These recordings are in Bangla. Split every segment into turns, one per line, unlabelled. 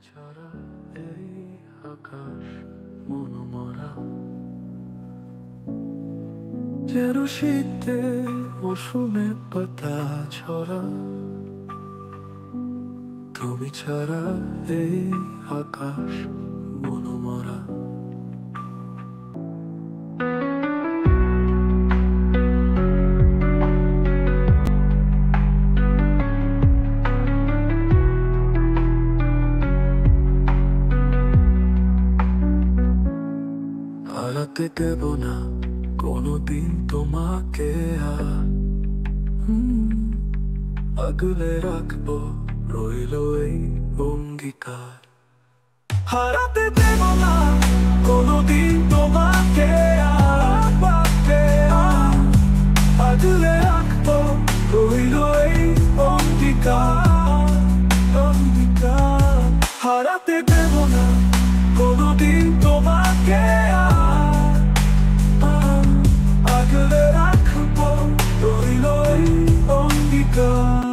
ছাড়া এই আকাশ মনোমরা, যেন শীতে মৌসুমে পাতা ছড়া। তুমি ছাড়া এই আকাশ মনোমরা। হারাতে দেব না কোনোদিন তোমাকে, আগলে রাখবো রইল এই অঙ্গীকার। হারাতে দেব না কোনোদিন তোমাকে, আগলে রাখবো রইল এই অঙ্গীকার। হারাতে দেব না কোনোদিন তোমাকে, আগলে রাখবো রইল এই অঙ্গীকার।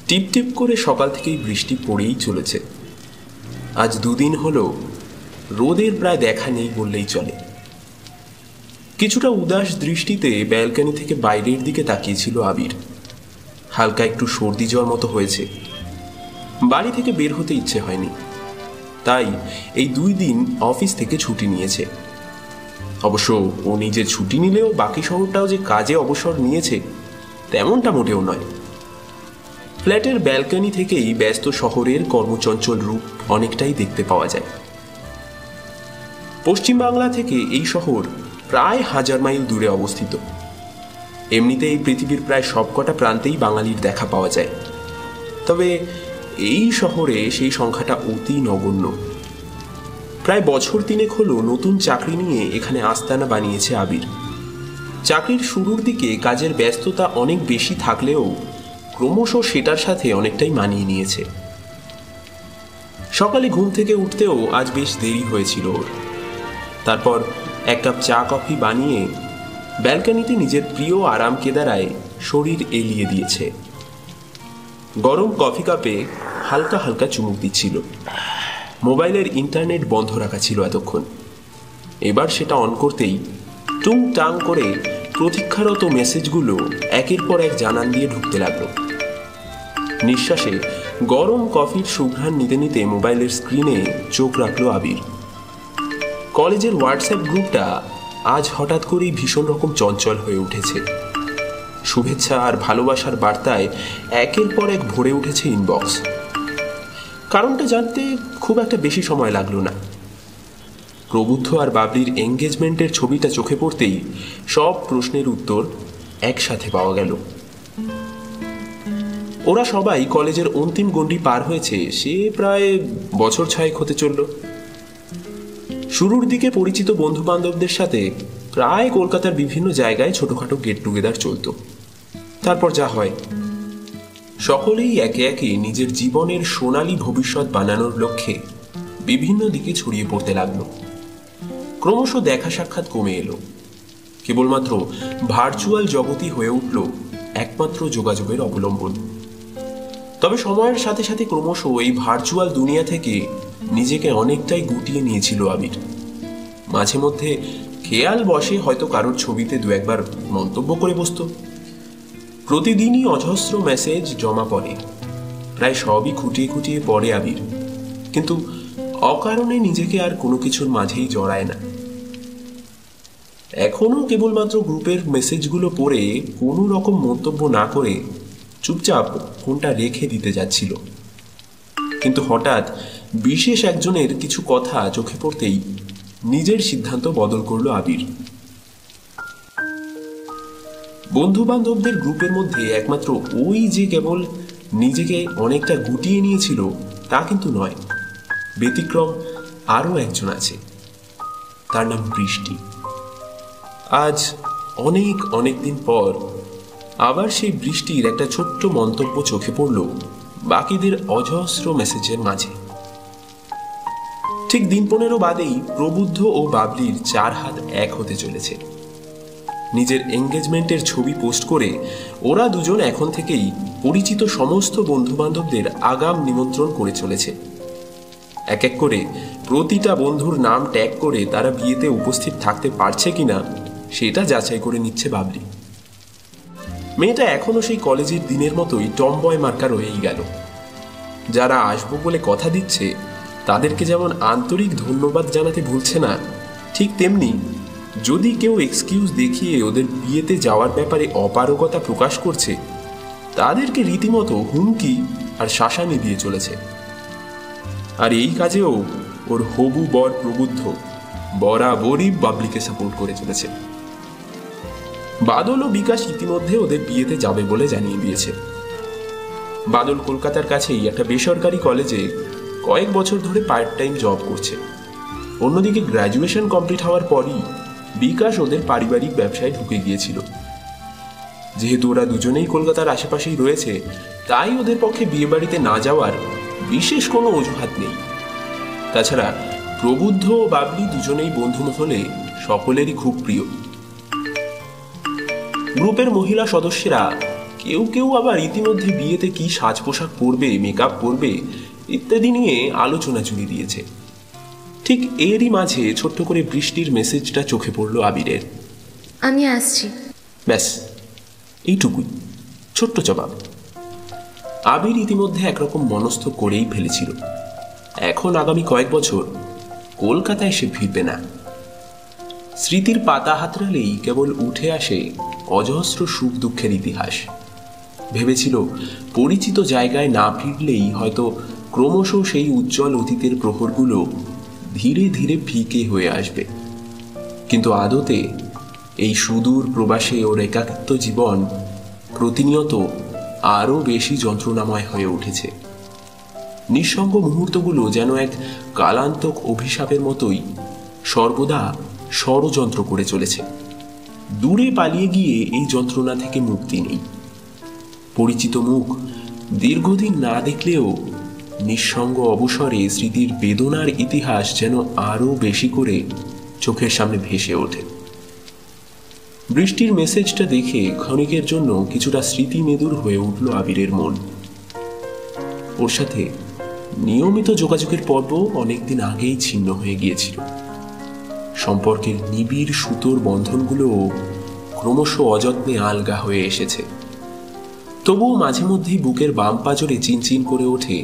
টিপ টিপ করে সকাল থেকেই বৃষ্টি পড়েই চলেছে। আজ দুদিন হলো রোদের প্রায় দেখা নেই বললেই চলে। কিছুটা উদাস দৃষ্টিতে ব্যালকনি থেকে বাইরের দিকে তাকিয়েছিল আবির। হালকা একটু সর্দি জ্বর মতো হয়েছে, বাড়ি থেকে বের হতে ইচ্ছে হয়নি, তাই এই 2 দিন অফিস থেকে ছুটি নিয়েছে। অবশ্য ও নিজে ছুটি নিলেও বাকি শহরটাও যে কাজে অবসর নিয়েছে তেমনটা মোটেও নয়। ফ্ল্যাটের ব্যালকনি থেকেই ব্যস্ত শহরের কর্মচঞ্চল রূপ অনেকটাই দেখতে পাওয়া যায়। পশ্চিমবাংলা থেকে এই শহর প্রায় 1000 মাইল দূরে অবস্থিত। এমনিতে এই পৃথিবীর প্রায় সবকটা প্রান্তেই বাঙালির দেখা পাওয়া যায়, তবে এই শহরে সেই সংখ্যাটা অতি নগণ্য। প্রায় বছর 3 হলো নতুন চাকরি নিয়ে এখানে আস্তানা বানিয়েছে আবির। চাকরির শুরুর দিকে কাজের ব্যস্ততা অনেক বেশি থাকলেও ক্রমশ সেটার সাথে অনেকটাই মানিয়ে নিয়েছে। সকালে ঘুম থেকে উঠতেও আজ বেশ দেরি হয়েছিল ওর। তারপর 1 কাপ চা কফি বানিয়ে ব্যালকনিতে নিজের প্রিয় আরাম কেদারায় শরীর এলিয়ে দিয়েছে। গরম কফি কাপে হালকা হালকা চুমুক দিচ্ছিল। মোবাইলের ইন্টারনেট বন্ধ রাখা ছিল এতক্ষণ। এবার সেটা অন করতেই টুং টাং করে প্রতীক্ষারত মেসেজগুলো একের পর এক জানান দিয়ে ঢুকতে লাগলো। নিঃশ্বাসে গরম কফির সুঘ্রাণ নিতে নিতে মোবাইলের স্ক্রিনে চোখ রাখলো আবির। কলেজের হোয়াটসঅ্যাপ গ্রুপটা আজ হঠাৎ করেই ভীষণ রকম চঞ্চল হয়ে উঠেছে। শুভেচ্ছা আর ভালোবাসার বার্তায় একের পর এক ভরে উঠেছে ইনবক্স। কারণটা জানতে খুব একটা বেশি সময় লাগলো না। প্রবুদ্ধ আর বাবলির এঙ্গেজমেন্টের ছবিটা চোখে পড়তেই সব প্রশ্নের উত্তর একসাথে পাওয়া গেল। ওরা সবাই কলেজের অন্তিম গণ্ডি পার হয়েছে সে প্রায় বছর 6 হতে চলল। শুরুর দিকে পরিচিত বন্ধু বান্ধবদের সাথে প্রায় কলকাতার বিভিন্ন জায়গায় ছোটখাটো গেট টুগেদার চলত। তারপর যা হয়, সকলেই একে একে নিজের জীবনের সোনালী ভবিষ্যৎ বানানোর লক্ষ্যে বিভিন্ন দিকে ছড়িয়ে পড়তে লাগলো। ক্রমশ দেখা সাক্ষাৎ কমে এলো। কেবলমাত্র ভার্চুয়াল জগতই হয়ে উঠল একমাত্র যোগাযোগের অবলম্বন। তবে সময়ের সাথে সাথে ক্রমশ এই ভার্চুয়াল দুনিয়া থেকে নিজেকে অনেকটাই গুটিয়ে নিয়েছিল আবির। মাঝে মধ্যে খেয়াল বসে হয়তো কারোর ছবিতে 2-1 মন্তব্য করে বসত। প্রতিদিনই অজস্র মেসেজ জমা পড়ে, প্রায় সবই খুঁটিয়ে খুঁটিয়ে পড়ে আবির, কিন্তু অকারণে নিজেকে আর কোনো কিছুর মাঝেই জড়ায় না। এখনো কেবলমাত্র গ্রুপের মেসেজগুলো পড়ে কোনো রকম মন্তব্য না করে চুপচাপ ফোনটা রেখে দিতে যাচ্ছিল। কিন্তু হঠাৎ বিশেষ একজনের কিছু কথা চোখে পড়তেই নিজের সিদ্ধান্ত বদল করলো আবির। বন্ধু বান্ধবদের গ্রুপের মধ্যে একমাত্র ওই যে কেবল নিজেকে অনেকটা গুটিয়ে নিয়েছিল তা কিন্তু নয়, ব্যতিক্রম আরও একজন আছে। তার নাম বৃষ্টি। আজ অনেক অনেক দিন পর আবার সেই বৃষ্টির একটা ছোট্ট মন্তব্য চোখে পড়ল বাকিদের অজস্র মেসেজের মাঝে। ঠিক দিন 15 বাদেই প্রবুদ্ধ ও বাবলির 4 হাত এক হতে চলেছে। নিজের এঙ্গেজমেন্টের ছবি পোস্ট করে ওরা দুজন এখন থেকেই পরিচিত সমস্ত বন্ধু বান্ধবদের আগাম নিমন্ত্রণ করে চলেছে। এক এক করে প্রতিটা বন্ধুর নাম ট্যাগ করে তারা বিয়েতে উপস্থিত থাকতে পারছে কিনা সেটা যাচাই করে নিচ্ছে বাবলি। মেয়েটা এখনো সেই কলেজের দিনের মতোই টমবয় মার্কা রয়েই গেল। যারা আসবো বলে কথা দিচ্ছে তাদেরকে যেমন আন্তরিক ধন্যবাদ জানাতে ভুলছে না, ঠিক তেমনি যদি কেউ এক্সকিউজ দেখিয়ে ওদের বিয়েতে যাওয়ার ব্যাপারে অপারগতা প্রকাশ করছে তাদেরকে রীতিমতো হুমকি আর শাসানি দিয়ে চলেছে। আর এই কাজেও ওর হবু বর প্রবুদ্ধ বরাবরই বাবলিকে সাপোর্ট করে চলেছে। বাদল ও বিকাশ ইতিমধ্যে ওদের বিয়েতে যাবে বলে জানিয়ে দিয়েছে। বাদল কলকাতার কাছেই একটা বেসরকারি কলেজে কয়েক বছর ধরে পার্ট টাইম জব করছে। অন্যদিকে গ্র্যাজুয়েশন কমপ্লিট হওয়ার পরই বিকাশ ওদের পারিবারিক ব্যবসায় ঢুকে গিয়েছিল। যেহেতু ওরা দুজনেই কলকাতার আশেপাশেই রয়েছে তাই ওদের পক্ষে বিয়ে বাড়িতে না যাওয়ার বিশেষ কোনো অজুহাত নেই। তাছাড়া প্রবুদ্ধ ও বাবলি দুজনেই বন্ধু মহলে সকলেরই খুব প্রিয়। গ্রুপের মহিলা সদস্যরা কেউ কেউ আবার ইতিমধ্যে বিয়েতে কি সাজ পোশাক পরবে, মেকআপ করবে ইত্যাদি নিয়ে আলোচনা জুড়ে দিয়েছে। ঠিক এরই মাঝে ছোট্ট করে বৃষ্টির মেসেজটা চোখে পড়ল আবিরের।
আমি আসছি।
ব্যাস এইটুকুই ছোট্ট জবাব। আবির ইতিমধ্যে একরকম মনস্থ করেই ফেলেছিল এখন আগামী কয়েক বছর কলকাতায় সে ফিরবে না। স্মৃতির পাতা হাতড়ালেই কেবল উঠে আসে অজস্র সুখ দুঃখের ইতিহাস। ভেবেছিল পরিচিত জায়গায় না ফিরলেই হয়তো ক্রমশ সেই উজ্জ্বল অতীতের প্রহরগুলো ধীরে ধীরে ফিকে হয়ে আসবে। কিন্তু আদতে এই সুদূর প্রবাসে ওর একাকিত্ব জীবন প্রতিনিয়ত আরও বেশি যন্ত্রণাময় হয়ে উঠেছে। নিঃসঙ্গ মুহূর্তগুলো যেন এক কালান্তক অভিশাপের মতোই সর্বদা ষড়যন্ত্র করে চলেছে। দূরে পালিয়ে গিয়ে এই যন্ত্রণা থেকে মুক্তি নেই। পরিচিত মুখ দীর্ঘদিন না দেখলেও নিঃসঙ্গ অবসরে স্মৃতির বেদনার ইতিহাস যেন আরও বেশি করে চোখের সামনে ভেসে ওঠে। বৃষ্টির মেসেজটা দেখে ক্ষণিকের জন্য কিছুটা স্মৃতি মেদুর হয়ে উঠল আবিরের মন। ওর সাথে নিয়মিত যোগাযোগের পর্ব অনেকদিন আগেই ছিন্ন হয়ে গিয়েছিল। সম্পর্কের নিবিড় সুতোর বন্ধনগুলো ক্রমশ অযত্নে আলগা হয়ে এসেছে। তবুও মাঝে মধ্যেই বুকের বাম পাজরে চিনচিন করে ওঠে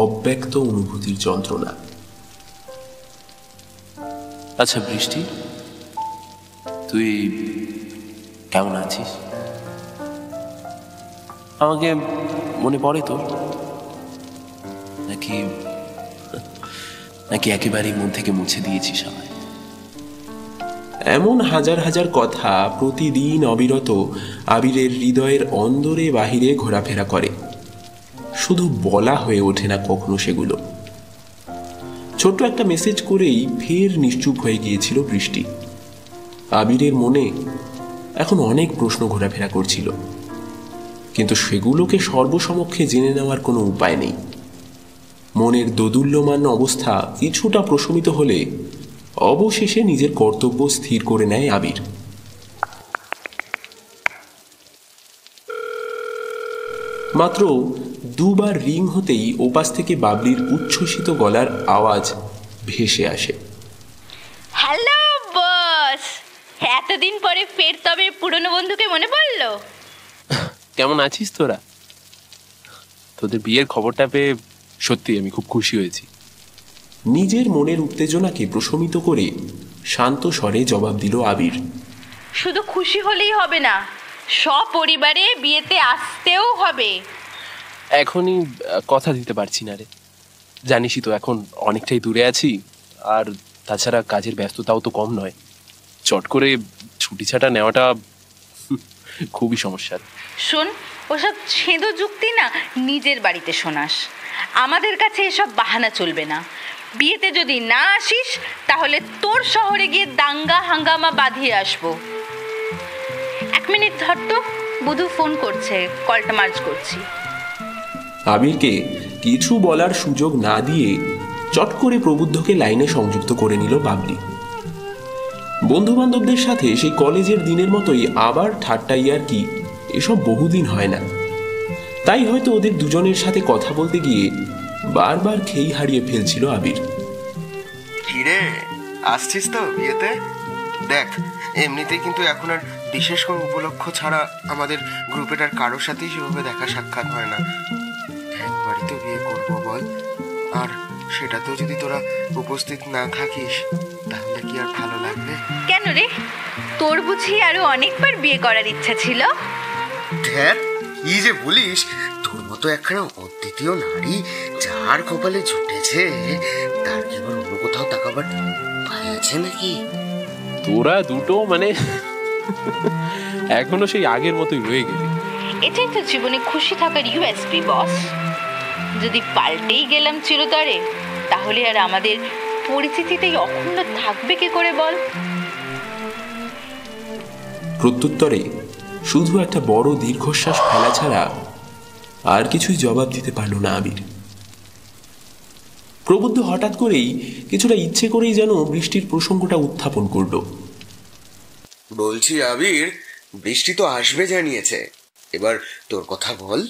অব্যক্ত অনুভূতির যন্ত্রণা। আচ্ছা বৃষ্টি, তুই কেমন আছিস? আমাকে মনে পড়ে তোর? নাকি নাকি একেবারেই মন থেকে মুছে দিয়েছিস আমায়? এমন হাজার হাজার কথা প্রতিদিন অবিরত আবিরের হৃদয়ের অন্দরে বাহিরে ঘোরাফেরা করে, শুধু বলা হয়ে ওঠে না কখনো সেগুলো। ছোট্ট একটা মেসেজ করেই ফের নিশ্চুপ হয়ে গিয়েছিল বৃষ্টি। আবিরের মনে এখন অনেক প্রশ্ন ঘোরাফেরা করছিল, কিন্তু সেগুলোকে সর্বসমক্ষে জেনে নেওয়ার কোনো উপায় নেই। মনের দোদুল্যমান অবস্থা কিছুটা প্রশমিত হলে অবশেষে নিজের কর্তব্য স্থির করে নেয় আবির। মাত্র দুবার রিং হতেই ওপাশ থেকে বাবলির উচ্ছ্বসিত গলার আওয়াজ ভেসে আসে।
হ্যালো বস, এতদিন পরে ফের তবে পুরনো বন্ধুকে মনে পড়লো।
কেমন আছিস তোরা? তোদের বিয়ের খবরটা পেয়ে সত্যি আমি খুব খুশি হয়েছি। নিজের মনের উত্তেজনাকে প্রশমিত করে শান্ত স্বরে জবাব দিল আবির।
শুধু খুশি হলেই হবে না, সপরিবারে বিয়েতে আসতেও হবে।
এখনই কথা দিতে পারছি না রে, জানিসই তো এখন অনেকটাই দূরে আছি, আর তাছাড়া কাজের ব্যস্ততাও তো কম নয়। চট করে ছুটি ছাটা নেওয়াটা খুবই সমস্যার।
শোন, ওসব ছেঁদো যুক্তি না নিজের বাড়িতে শোনাস, আমাদের কাছে এসব বাহানা চলবে না। বিয়েতে যদি না আসিস তাহলে তোর শহরে গিয়ে দাঙ্গা হাঙ্গামা বাঁধিয়ে আসবো। 1 মিনিট ধর তো, বুধু ফোন করছে, কলটা মার্জ করছি।
আবিরকে কিছু বলার সুযোগ না দিয়ে চট করে প্রবুদ্ধকে লাইনে সংযুক্ত করে নিল বাবলি। বন্ধু বান্ধবদের সাথে সেই কলেজের দিনের মতোই আবার ঠাট্টা ইয়ার্কি এসব বহুদিন হয় না, তাই হয়তো ওদের দুজনের সাথে কথা বলতে গিয়ে বারবার খেই হারিয়ে ফেলছিল আবির।
কিরে, আসছিস তো বিয়েতে? দেখ, এমনিতেই কিন্তু এখন আর বিশেষ কোনো উপলক্ষ ছাড়া আমাদের গ্রুপের আর কারোর সাথেই সেভাবে দেখা সাক্ষাৎ হয় না। একবারই তো বিয়ে করবো বল, আর সেটাতেও যদি তোরা উপস্থিত না থাকিস তাহলে কি আর ভালো লাগবে?
কেন রে, তোর বুঝি আরো অনেকবার বিয়ে করার ইচ্ছা ছিল?
ধ্যাত, কি যে বলিস, তোর মতো একখানা অদ্বিতীয় নারী যার কপালে জুটেছে তার কি আবার অন্য কোথাও তাকাবার উপায় আছে নাকি?
তোরা দুটো মানে এখনো সেই আগের মতোই রয়ে গেলি।
এটাই তো জীবনে খুশি থাকার ইউএসপি বস। যদি পাল্টেই গেলাম চিরতরে, তাহলে আর আমাদের পরিচিতিটাই অক্ষুণ্ণ থাকবে কি করে বল?
প্রত্যুত্তরে শুধু একটা বড় দীর্ঘশ্বাস ফেলা ছাড়া আর কিছুই জবাব দিতে পারল না আবির। প্রবুদ্ধ হঠাৎ করেই কিছুটা ইচ্ছে করেই যেন বৃষ্টির প্রসঙ্গটা উত্থাপন করল।
বলছি আবির, বৃষ্টি তো আসবে জানিয়েছে, এবার তোর কথা বল।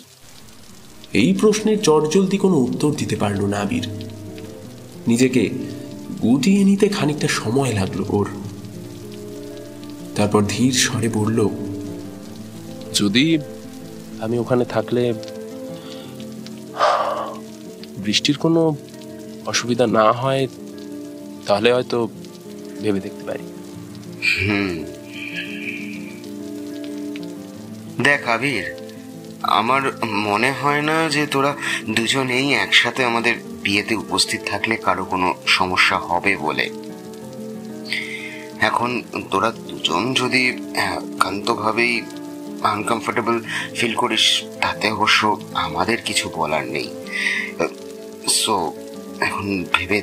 এই প্রশ্নের চটজলদি কোনো উত্তর দিতে পারল না আবির। নিজেকে গুটিয়ে নিতে খানিকটা সময় লাগলো ওর। তারপর ধীর স্বরে বলল, যদি আমি ওখানে থাকলে বৃষ্টির কোনো অসুবিধা না হয় তাহলে হয়তো ভেবে দেখতে পারি।
দেখ আবির, আমার মনে হয় না যে তোরা দুজনেই একসাথে আমাদের বিয়েতে উপস্থিত থাকলে কারো কোনো সমস্যা হবে বলে। এখন তোরা দুজন যদি একান্তভাবেই আনকমফোর্টেবল ফিল করিস তাতে অবশ্য আমাদের কিছু বলার নেই। সো এখন ভেবে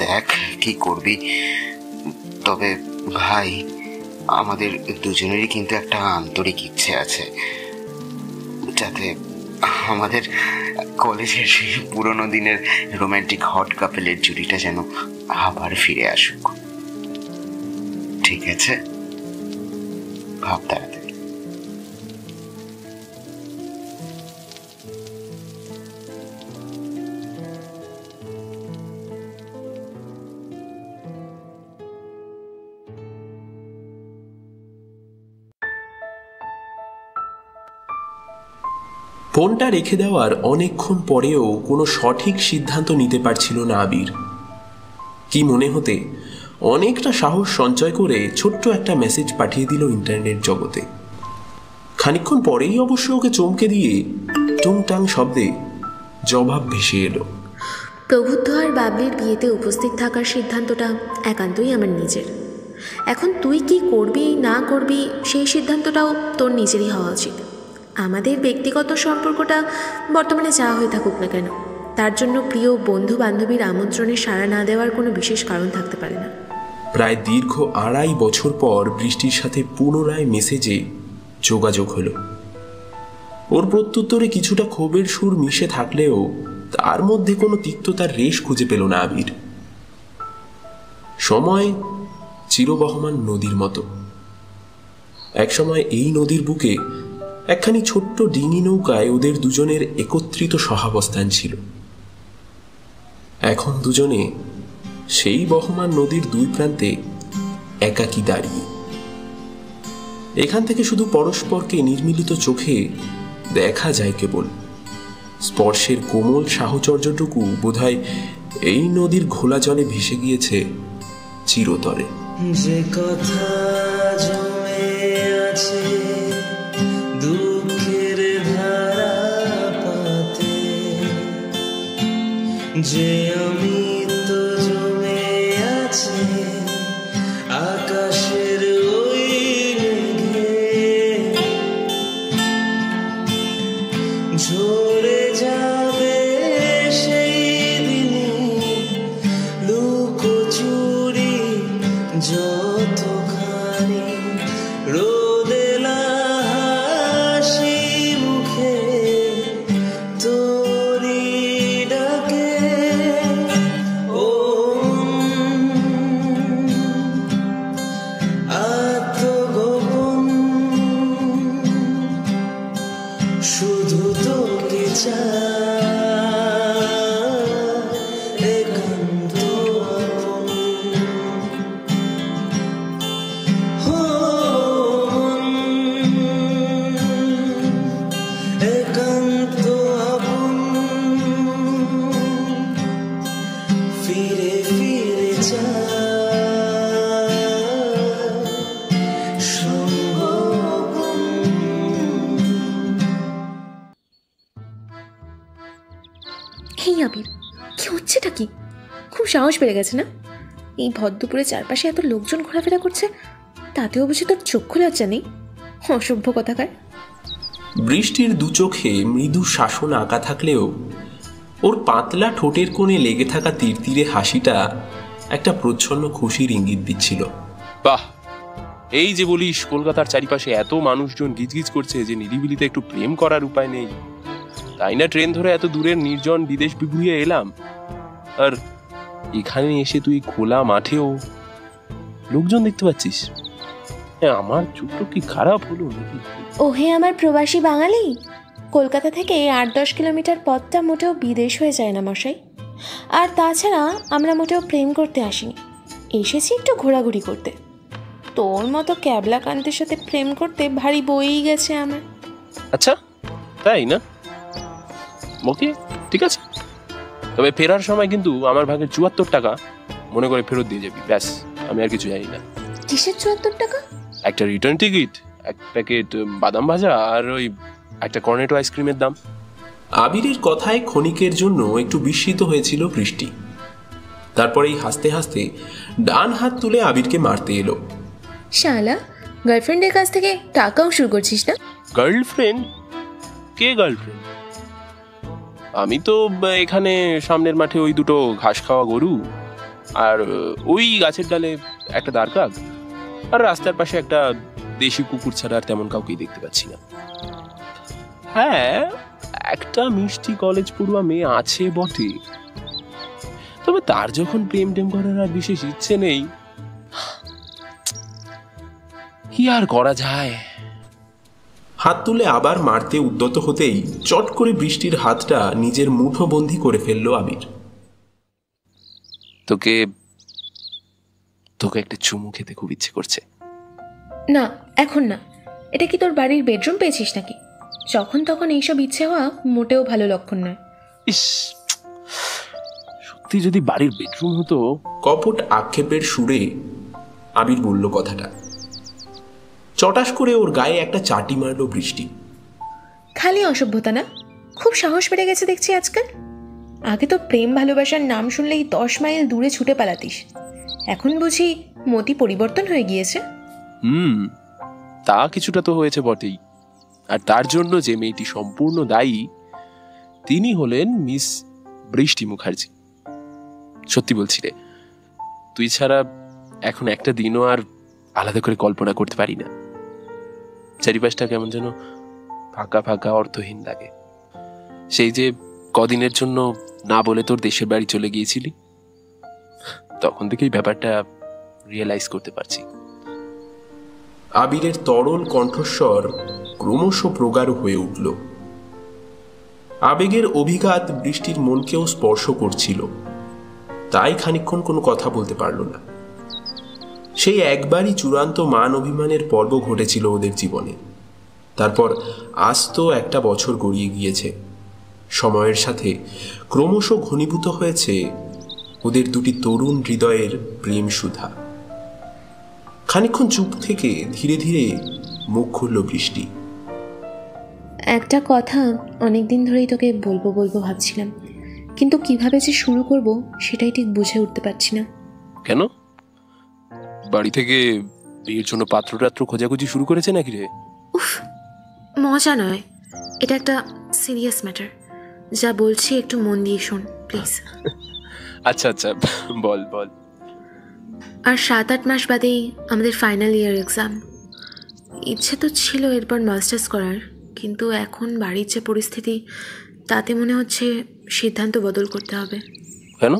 দেখ কি করবি। তবে ভাই, আমাদের দুজনেরই কিন্তু একটা আন্তরিক ইচ্ছে আছে, যাতে আমাদের কলেজের সেই পুরোনো দিনের রোমান্টিক হট কাপেলের জুড়িটা যেন আবার ফিরে আসুক। ঠিক আছে, ভাব তাড়াতাড়ি।
ফোনটা রেখে দেওয়ার অনেকক্ষণ পরেও কোনো সঠিক সিদ্ধান্ত নিতে পারছিল না আবির। কি মনে হতে অনেকটা সাহস সঞ্চয় করে ছোট্ট একটা মেসেজ পাঠিয়ে দিল ইন্টারনেট জগতে। খানিকক্ষণ পরেই অবশ্য ওকে চমকে দিয়ে টুংটাং শব্দে জবাব ভেসে এলো।
প্রবুদ্ধ আর বাবলির বিয়েতে উপস্থিত থাকার সিদ্ধান্তটা একান্তই আমার নিজের। এখন তুই কি করবি না করবি সেই সিদ্ধান্তটাও তোর নিজেরই হওয়া উচিত। আমাদের ব্যক্তিগত সম্পর্কটা বর্তমানে যা হয়ে থাকুক না কেন, তার জন্য প্রিয় বন্ধু বান্ধবীর আমন্ত্রণে সাড়া না দেওয়ার কোনো বিশেষ কারণ থাকতে পারে না।
প্রায় দীর্ঘ 2.5 বছর পর বৃষ্টির সাথে পুনরায় মেসেজে যোগাযোগ হলো। ওর প্রত্যুত্তরে কিছুটা ক্ষোভের সুর মিশে থাকলেও তার মধ্যে কোনো তিক্ততার রেশ খুঁজে পেল না আবির। সময় চিরবহমান নদীর মতো। একসময় এই নদীর বুকে একখানি ছোট্ট ডিঙি নৌকায় ওদের দুজনের একত্রিত সহাবস্থান ছিল। এখন দুজনে সেই বহমান নদীর দুই প্রান্তে একাকী দাঁড়িয়ে। এখান থেকে শুধু পরস্পরকে নির্মিলিত চোখে দেখা যায় কেবল। স্পর্শের কোমল সাহচর্যটুকু বোধহয় এই নদীর ঘোলা জলে ভেসে গিয়েছে চিরতরে।
যে কথা জমে আছে দুঃখের ধারা পাতে, যে অমিত জমে আছে আকাশের ওই মেঘে, ঝরে যাবে সেই দিনে লুকোচুরি যতখানি রোদেলা হাসি মুখে তোরি ডাকে। ও
সাহস বেড়ে গেছে না? এই ভরদুপুরে চারপাশে এত লোকজন ঘোরাফেরা করছে, তাতেও বুঝি তোর চক্ষু লজ্জা নেই? অসভ্য কথাকার।
বৃষ্টির দু চোখে মৃদু শাসন আঁকা থাকলেও ওর পাতলা ঠোঁটের কোণে লেগে থাকা তীরে হাসিটা একটা প্রচ্ছন্ন খুশির ইঙ্গিত দিচ্ছিল।
বাহ, এই যে বলিস কলকাতার চারিপাশে এত মানুষজন গিজগিজ করছে যে নিরিবিলিতে একটু প্রেম করার উপায় নেই, তাই না ট্রেন ধরে এত দূরের নির্জন বিদেশ বিভুঁইয়ে এলাম। আর এখানে এসে তুই খোলা মাঠেও লোকজন দেখতে পাচ্ছিস। আমার চোখটা কি খারাপ হলো নাকি?
ওহে আমার প্রবাসী বাঙালি, কলকাতা থেকে 8-10 কিলোমিটার পথটা মোটেও বিদেশ হয়ে যায় না মশাই। আর তাছাড়া আমরা মোটেও প্রেম করতে আসিনি, এসেছি একটু ঘোরাঘুরি করতে। তোর মতো ক্যাবলা কান্তের সাথে প্রেম করতে ভারী বইই গেছে আমার।
আচ্ছা তাই না? ওকে, ঠিক আছে, তবে ফেরার সময় কিন্তু আমার ভাগের 74 টাকা মনে করে ফেরত দিয়ে যাবি, ব্যাস। আমি আর কিছু জানি না।
কিসের 74 টাকা?
একটা রিটার্ন টিকিট, এক প্যাকেট বাদাম ভাজা আর ওই একটা কর্নেটো আইসক্রিমের দাম।
আবিরের কথায় ক্ষণিকের জন্য একটু বিস্মিত হয়েছিল বৃষ্টি। তারপরেই হাসতে হাসতে ডান হাত তুলে আবিরকে মারতে এলো।
শালা, গার্লফ্রেন্ডের কাছ থেকে টাকাও শুরু করছিস না?
গার্লফ্রেন্ড? কে গার্লফ্রেন্ড? আমি তো এখানে সামনের মাঠে ওই দুটো ঘাস খাওয়া গরু, আর ওই গাছের ডালে একটা দাঁড়কাক, আর রাস্তার পাশে একটা দেশি কুকুর ছাড়া আর তেমন কাউকেই দেখতে পাচ্ছি না। হ্যাঁ, একটা মিষ্টি কলেজ পড়ুয়া মেয়ে আছে বটে, তবে তার যখন প্রেম টেম করার আর বিশেষ ইচ্ছে নেই, কি আর করা যায়।
হাত তুলে আবার মারতে উদ্যত হতেই চট করে বৃষ্টির হাতটা নিজের মুঠোবন্দি করে ফেললো আবির।
তোকে তোকে একটা চুমু খেতে খুব ইচ্ছে করছে।
না, এখন না। এটা কি তোর বাড়ির বেডরুম পেয়েছিস নাকি? যখন তখন এইসব ইচ্ছে হওয়া মোটেও ভালো লক্ষণ নয়।
ইস, সত্যি যদি বাড়ির বেডরুম হতো।
কপট আক্ষেপের সুরে আবির বলল কথাটা। চটাস করে ওর গায়ে একটা চাটি মারল বৃষ্টি।
খালি অসভ্যতা না, খুব সাহস বেড়ে গেছে দেখছি আজকাল। আগে তো প্রেম ভালোবাসার নাম শুনলেই 10 মাইল দূরে ছুটে পালাতিস, এখন বুঝি মতি পরিবর্তন হয়ে গিয়েছে।
তা কিছুটা তো হয়েছে বটেই। আর তার জন্য যে মেয়েটি সম্পূর্ণ দায়ী, তিনি হলেন মিস বৃষ্টি মুখার্জি। সত্যি বলছি রে, তুই ছাড়া এখন একটা দিনও আর আলাদা করে কল্পনা করতে পারি না। চারিপাশটা কেমন যেন ফাঁকা ফাঁকা, অর্থহীন লাগে। সেই যে কদিনের জন্য না বলে তোর দেশের বাড়ি চলে গিয়েছিলি, তখন থেকেই ব্যাপারটা রিয়েলাইজ করতে পারছি।
আবিরের তরল কণ্ঠস্বর ক্রমশ প্রগাঢ় হয়ে উঠল। আবেগের অভিঘাত বৃষ্টির মনকেও স্পর্শ করছিল, তাই খানিকক্ষণ কোনো কথা বলতে পারল না। সেই একবারই চূড়ান্ত মান অভিমানের পর্ব ঘটেছিল ওদের জীবনে। তারপর আস্ত একটা বছর গড়িয়ে গিয়েছে। সময়ের সাথে ক্রমশ ঘনীভূত হয়েছে ওদের দুটি তরুণ হৃদয়ের প্রেম সুধা। খানিকক্ষণ চুপ থেকে ধীরে ধীরে মুখ খুলল বৃষ্টি।
একটা কথা অনেকদিন ধরেই তোকে বলবো বলবো ভাবছিলাম, কিন্তু কিভাবে যে শুরু করব সেটাই ঠিক বুঝে উঠতে পারছি না।
কেন? বাড়ি থেকে বিয়ের জন্য পাত্র খোঁজাখুঁজি শুরু করেছে নাকি রে?
উফ, মজা নয়, এটা একটা সিরিয়াস ম্যাটার। যা বলছি একটু মন দিয়ে শোন প্লিজ।
আচ্ছা আচ্ছা, বল বল।
আর 7-8 মাস বাদেই আমাদের ফাইনাল ইয়ার এক্সাম। ইচ্ছে তো ছিল এরপর মাস্টার্স করার, কিন্তু এখন বাড়ির যে পরিস্থিতি, তাতে মনে হচ্ছে সিদ্ধান্ত বদল করতে হবে।
কেন?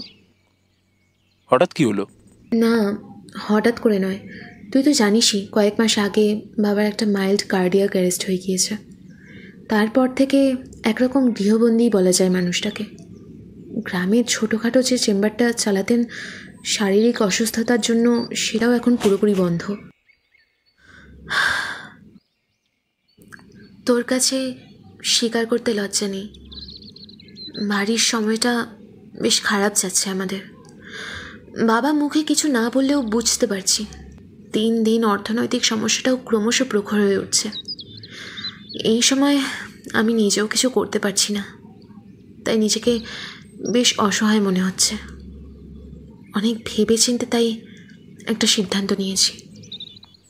হঠাৎ কি হলো?
না, হঠাৎ করে নয়। তুই তো জানিসই কয়েক মাস আগে বাবার একটা মাইল্ড কার্ডিয়াক অ্যারেস্ট হয়ে গিয়েছে। তারপর থেকে একরকম গৃহবন্দী বলা যায় মানুষটাকে। গ্রামের ছোটোখাটো যে চেম্বারটা চালাতেন শারীরিক অসুস্থতার জন্য, সেটাও এখন পুরোপুরি বন্ধ। তোর কাছে স্বীকার করতে লজ্জা নেই, বাড়ির সময়টা বেশ খারাপ যাচ্ছে আমাদের। বাবা মুখে কিছু না বললেও বুঝতে পারছি দিন দিন অর্থনৈতিক সমস্যাটাও ক্রমশ প্রখর হয়ে উঠছে। এই সময় আমি নিজেও কিছু করতে পারছি না, তাই নিজেকে বেশ অসহায় মনে হচ্ছে। অনেক ভেবেচিন্তে তাই একটা সিদ্ধান্ত নিয়েছি।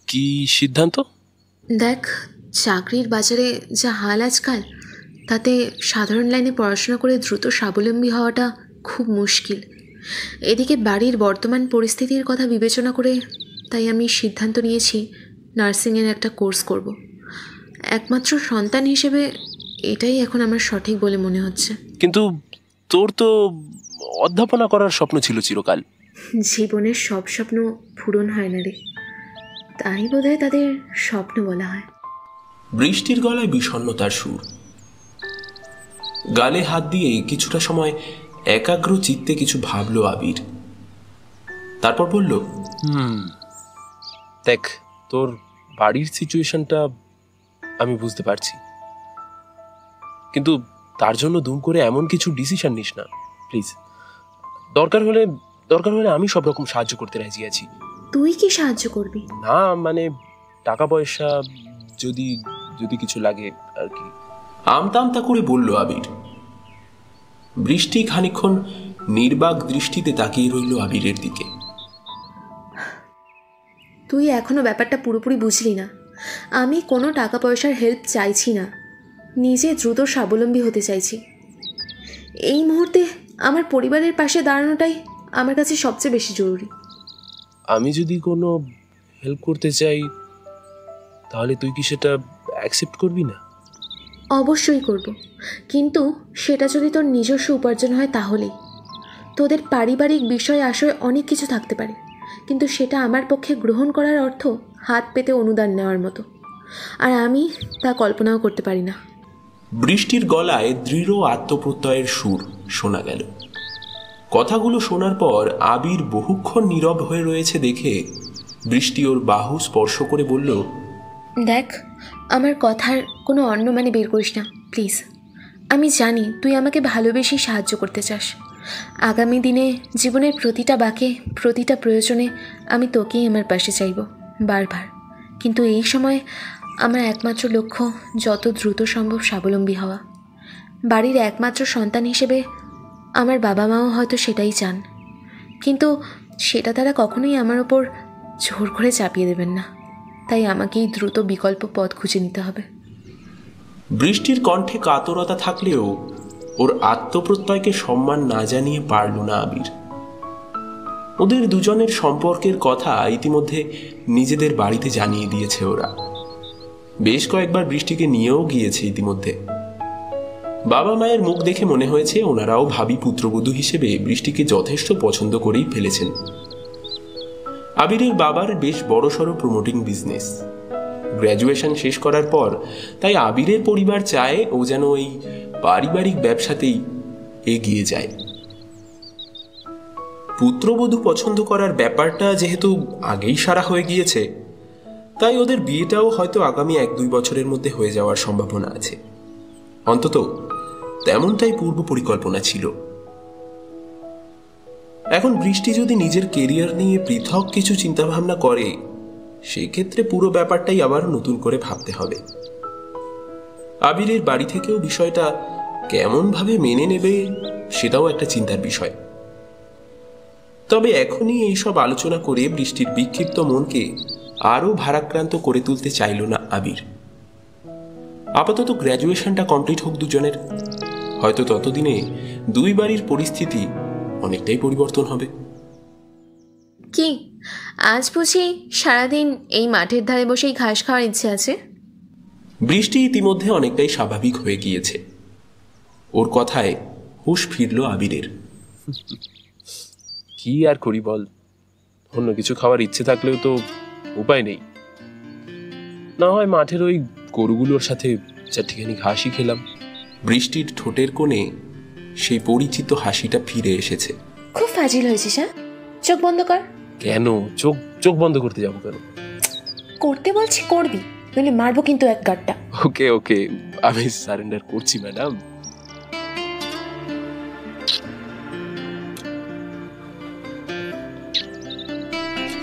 কি সিদ্ধান্ত?
দেখ, চাকরির বাজারে যা হাল আজকাল, তাতে সাধারণ লাইনে পড়াশোনা করে দ্রুত স্বাবলম্বী হওয়াটা খুব মুশকিল। এদিকে বাড়ির বর্তমান পরিস্থিতির কথা বিবেচনা করে তাই আমি সিদ্ধান্ত নিয়েছি নার্সিংয়ের একটা কোর্স করব। একমাত্র সন্তান হিসেবে এটাই এখন আমার সঠিক বলে মনে হচ্ছে।
কিন্তু তোর তো অধ্যাপনা করার স্বপ্ন ছিল চিরকাল।
জীবনের সব স্বপ্ন পূরণ হয় না রে, তাই বোধহয় তাদের স্বপ্ন বলা হয়।
বৃষ্টির গলায় বিষণ্ণতার সুর। গালে হাত দিয়ে কিছুটা সময় একাগ্র চিত্তে কিছু ভাবল আবির। তারপর বলল,
দেখ, তোর বাড়ির সিচুয়েশনটা আমি বুঝতে পারছি, কিন্তু তার জন্য দুম করে এমন কিছু ডিসিশন নিস না প্লিজ। দরকার হলে আমি সব রকম সাহায্য করতে রাজি আছি।
তুই কি সাহায্য করবি?
না মানে টাকা পয়সা যদি যদি কিছু লাগে আর কি।
আমতা করে বলল আবির। বৃষ্টি খানিকক্ষণ নির্বাক দৃষ্টিতে তাকিয়ে রইল আবিরের দিকে।
তুই এখনো ব্যাপারটা পুরোপুরি বুঝলি না। আমি কোনো টাকা পয়সার হেল্প চাইছি না, নিজে দ্রুত স্বাবলম্বী হতে চাইছি। এই মুহূর্তে আমার পরিবারের পাশে দাঁড়ানোটাই আমার কাছে সবচেয়ে বেশি জরুরি।
আমি যদি কোনো হেল্প করতে চাই তাহলে তুই কি সেটা অ্যাকসেপ্ট করবি না?
অবশ্যই করব, কিন্তু সেটা যদি তোর নিজস্ব উপার্জন হয় তাহলেই। তোদের পারিবারিক বিষয় আশয় অনেক কিছু থাকতে পারে, কিন্তু সেটা আমার পক্ষে গ্রহণ করার অর্থ হাত পেতে অনুদান নেওয়ার মতো, আর আমি তা কল্পনাও করতে পারি না।
বৃষ্টির গলায় দৃঢ় আত্মপ্রত্যয়ের সুর শোনা গেল। কথাগুলো শোনার পর আবির বহুক্ষণ নীরব হয়ে রয়েছে দেখে বৃষ্টি ওর বাহু স্পর্শ করে বলল,
দেখ, আমার কথার কোনো অন্য মানে বের করিস না প্লিজ। আমি জানি তুই আমাকে ভালোবেসে সাহায্য করতে চাস। আগামী দিনে জীবনের প্রতিটা বাঁকে, প্রতিটা প্রয়োজনে আমি তোকেই আমার পাশে চাইব বারবার। কিন্তু এই সময় আমার একমাত্র লক্ষ্য যত দ্রুত সম্ভব স্বাবলম্বী হওয়া। বাড়ির একমাত্র সন্তান হিসেবে আমার বাবা মাও হয়তো সেটাই চান, কিন্তু সেটা তারা কখনোই আমার ওপর জোর করে চাপিয়ে দেবেন না। তাই আমাকেই দ্রুত বিকল্প পথ খুঁজে নিতে হবে।
বৃষ্টির কণ্ঠে কাতরতা থাকলেও ওর আত্মপ্রত্যয়কে সম্মান না জানিয়ে পারল না আবির। ওদের দুজনের সম্পর্কের কথা ইতিমধ্যে নিজেদের বাড়িতে জানিয়ে দিয়েছে ওরা। বেশ কয়েকবার বৃষ্টিকে নিয়েও গিয়েছে ইতিমধ্যে। বাবা মায়ের মুখ দেখে মনে হয়েছে ওনারাও ভাবী পুত্রবধূ হিসেবে বৃষ্টিকে যথেষ্ট পছন্দ করেই ফেলেছেন। আবিরের বাবার বেশ বড়সড় প্রমোটিং বিজনেস। গ্র্যাজুয়েশন শেষ করার পর তাই আবিরের পরিবার চায় ও যেন এই পারিবারিক ব্যবসাতেই এগিয়ে যায়। পুত্রবধূ পছন্দ করার ব্যাপারটা যেহেতু আগেই সারা হয়ে গিয়েছে, তাই ওদের বিয়েটাও হয়তো আগামী 1-2 বছরের মধ্যে হয়ে যাওয়ার সম্ভাবনা আছে। অন্তত তেমনটাই পূর্ব পরিকল্পনা ছিল। এখন বৃষ্টি যদি নিজের কেরিয়ার নিয়ে পৃথক কিছু চিন্তাভাবনা করে, সেক্ষেত্রে পুরো ব্যাপারটাই আবার নতুন করে ভাবতে হবে। আবিরের বাড়ি থেকেও বিষয়টা কেমনভাবে মেনে নেবে সেটাও একটা চিন্তার বিষয়। তবে এখনই এইসব আলোচনা করে বৃষ্টির বিক্ষিপ্ত মনকে আরও ভারাক্রান্ত করে তুলতে চাইল না আবির। আপাতত গ্র্যাজুয়েশনটা কমপ্লিট হোক দুজনের, হয়তো ততদিনে দুই বাড়ির পরিস্থিতি অনেকটাই পরিবর্তন হবে।
কি আজ বুঝি সারাদিন এই মাঠের ধারে বসেই ঘাস খাওয়ার ইচ্ছে আছে?
বৃষ্টি ইতিমধ্যে অনেকটাই স্বাভাবিক হয়ে গিয়েছে। ওর কথায় হুঁশ ফিরল আবিরের।
কি আর করি বল, অন্য কিছু খাওয়ার ইচ্ছে থাকলেও তো উপায় নেই। না হয় মাঠের ওই গরুগুলোর সাথে চারটিখানি ঘাসই খেলাম।
বৃষ্টির ঠোঁটের কোণে সেই পরিচিত হাসিটা ফিরে এসেছে।
খুব ফাজিল হয়েছিস, হ্যাঁ? চোখ বন্ধ কর।
কেন চোখ বন্ধ করতে যাবো কেন?
করতে বলছি করবি, নইলে মারবো কিন্তু এক গাঁটটা।
ওকে ওকে, আমি সারেন্ডার করছি ম্যাডাম।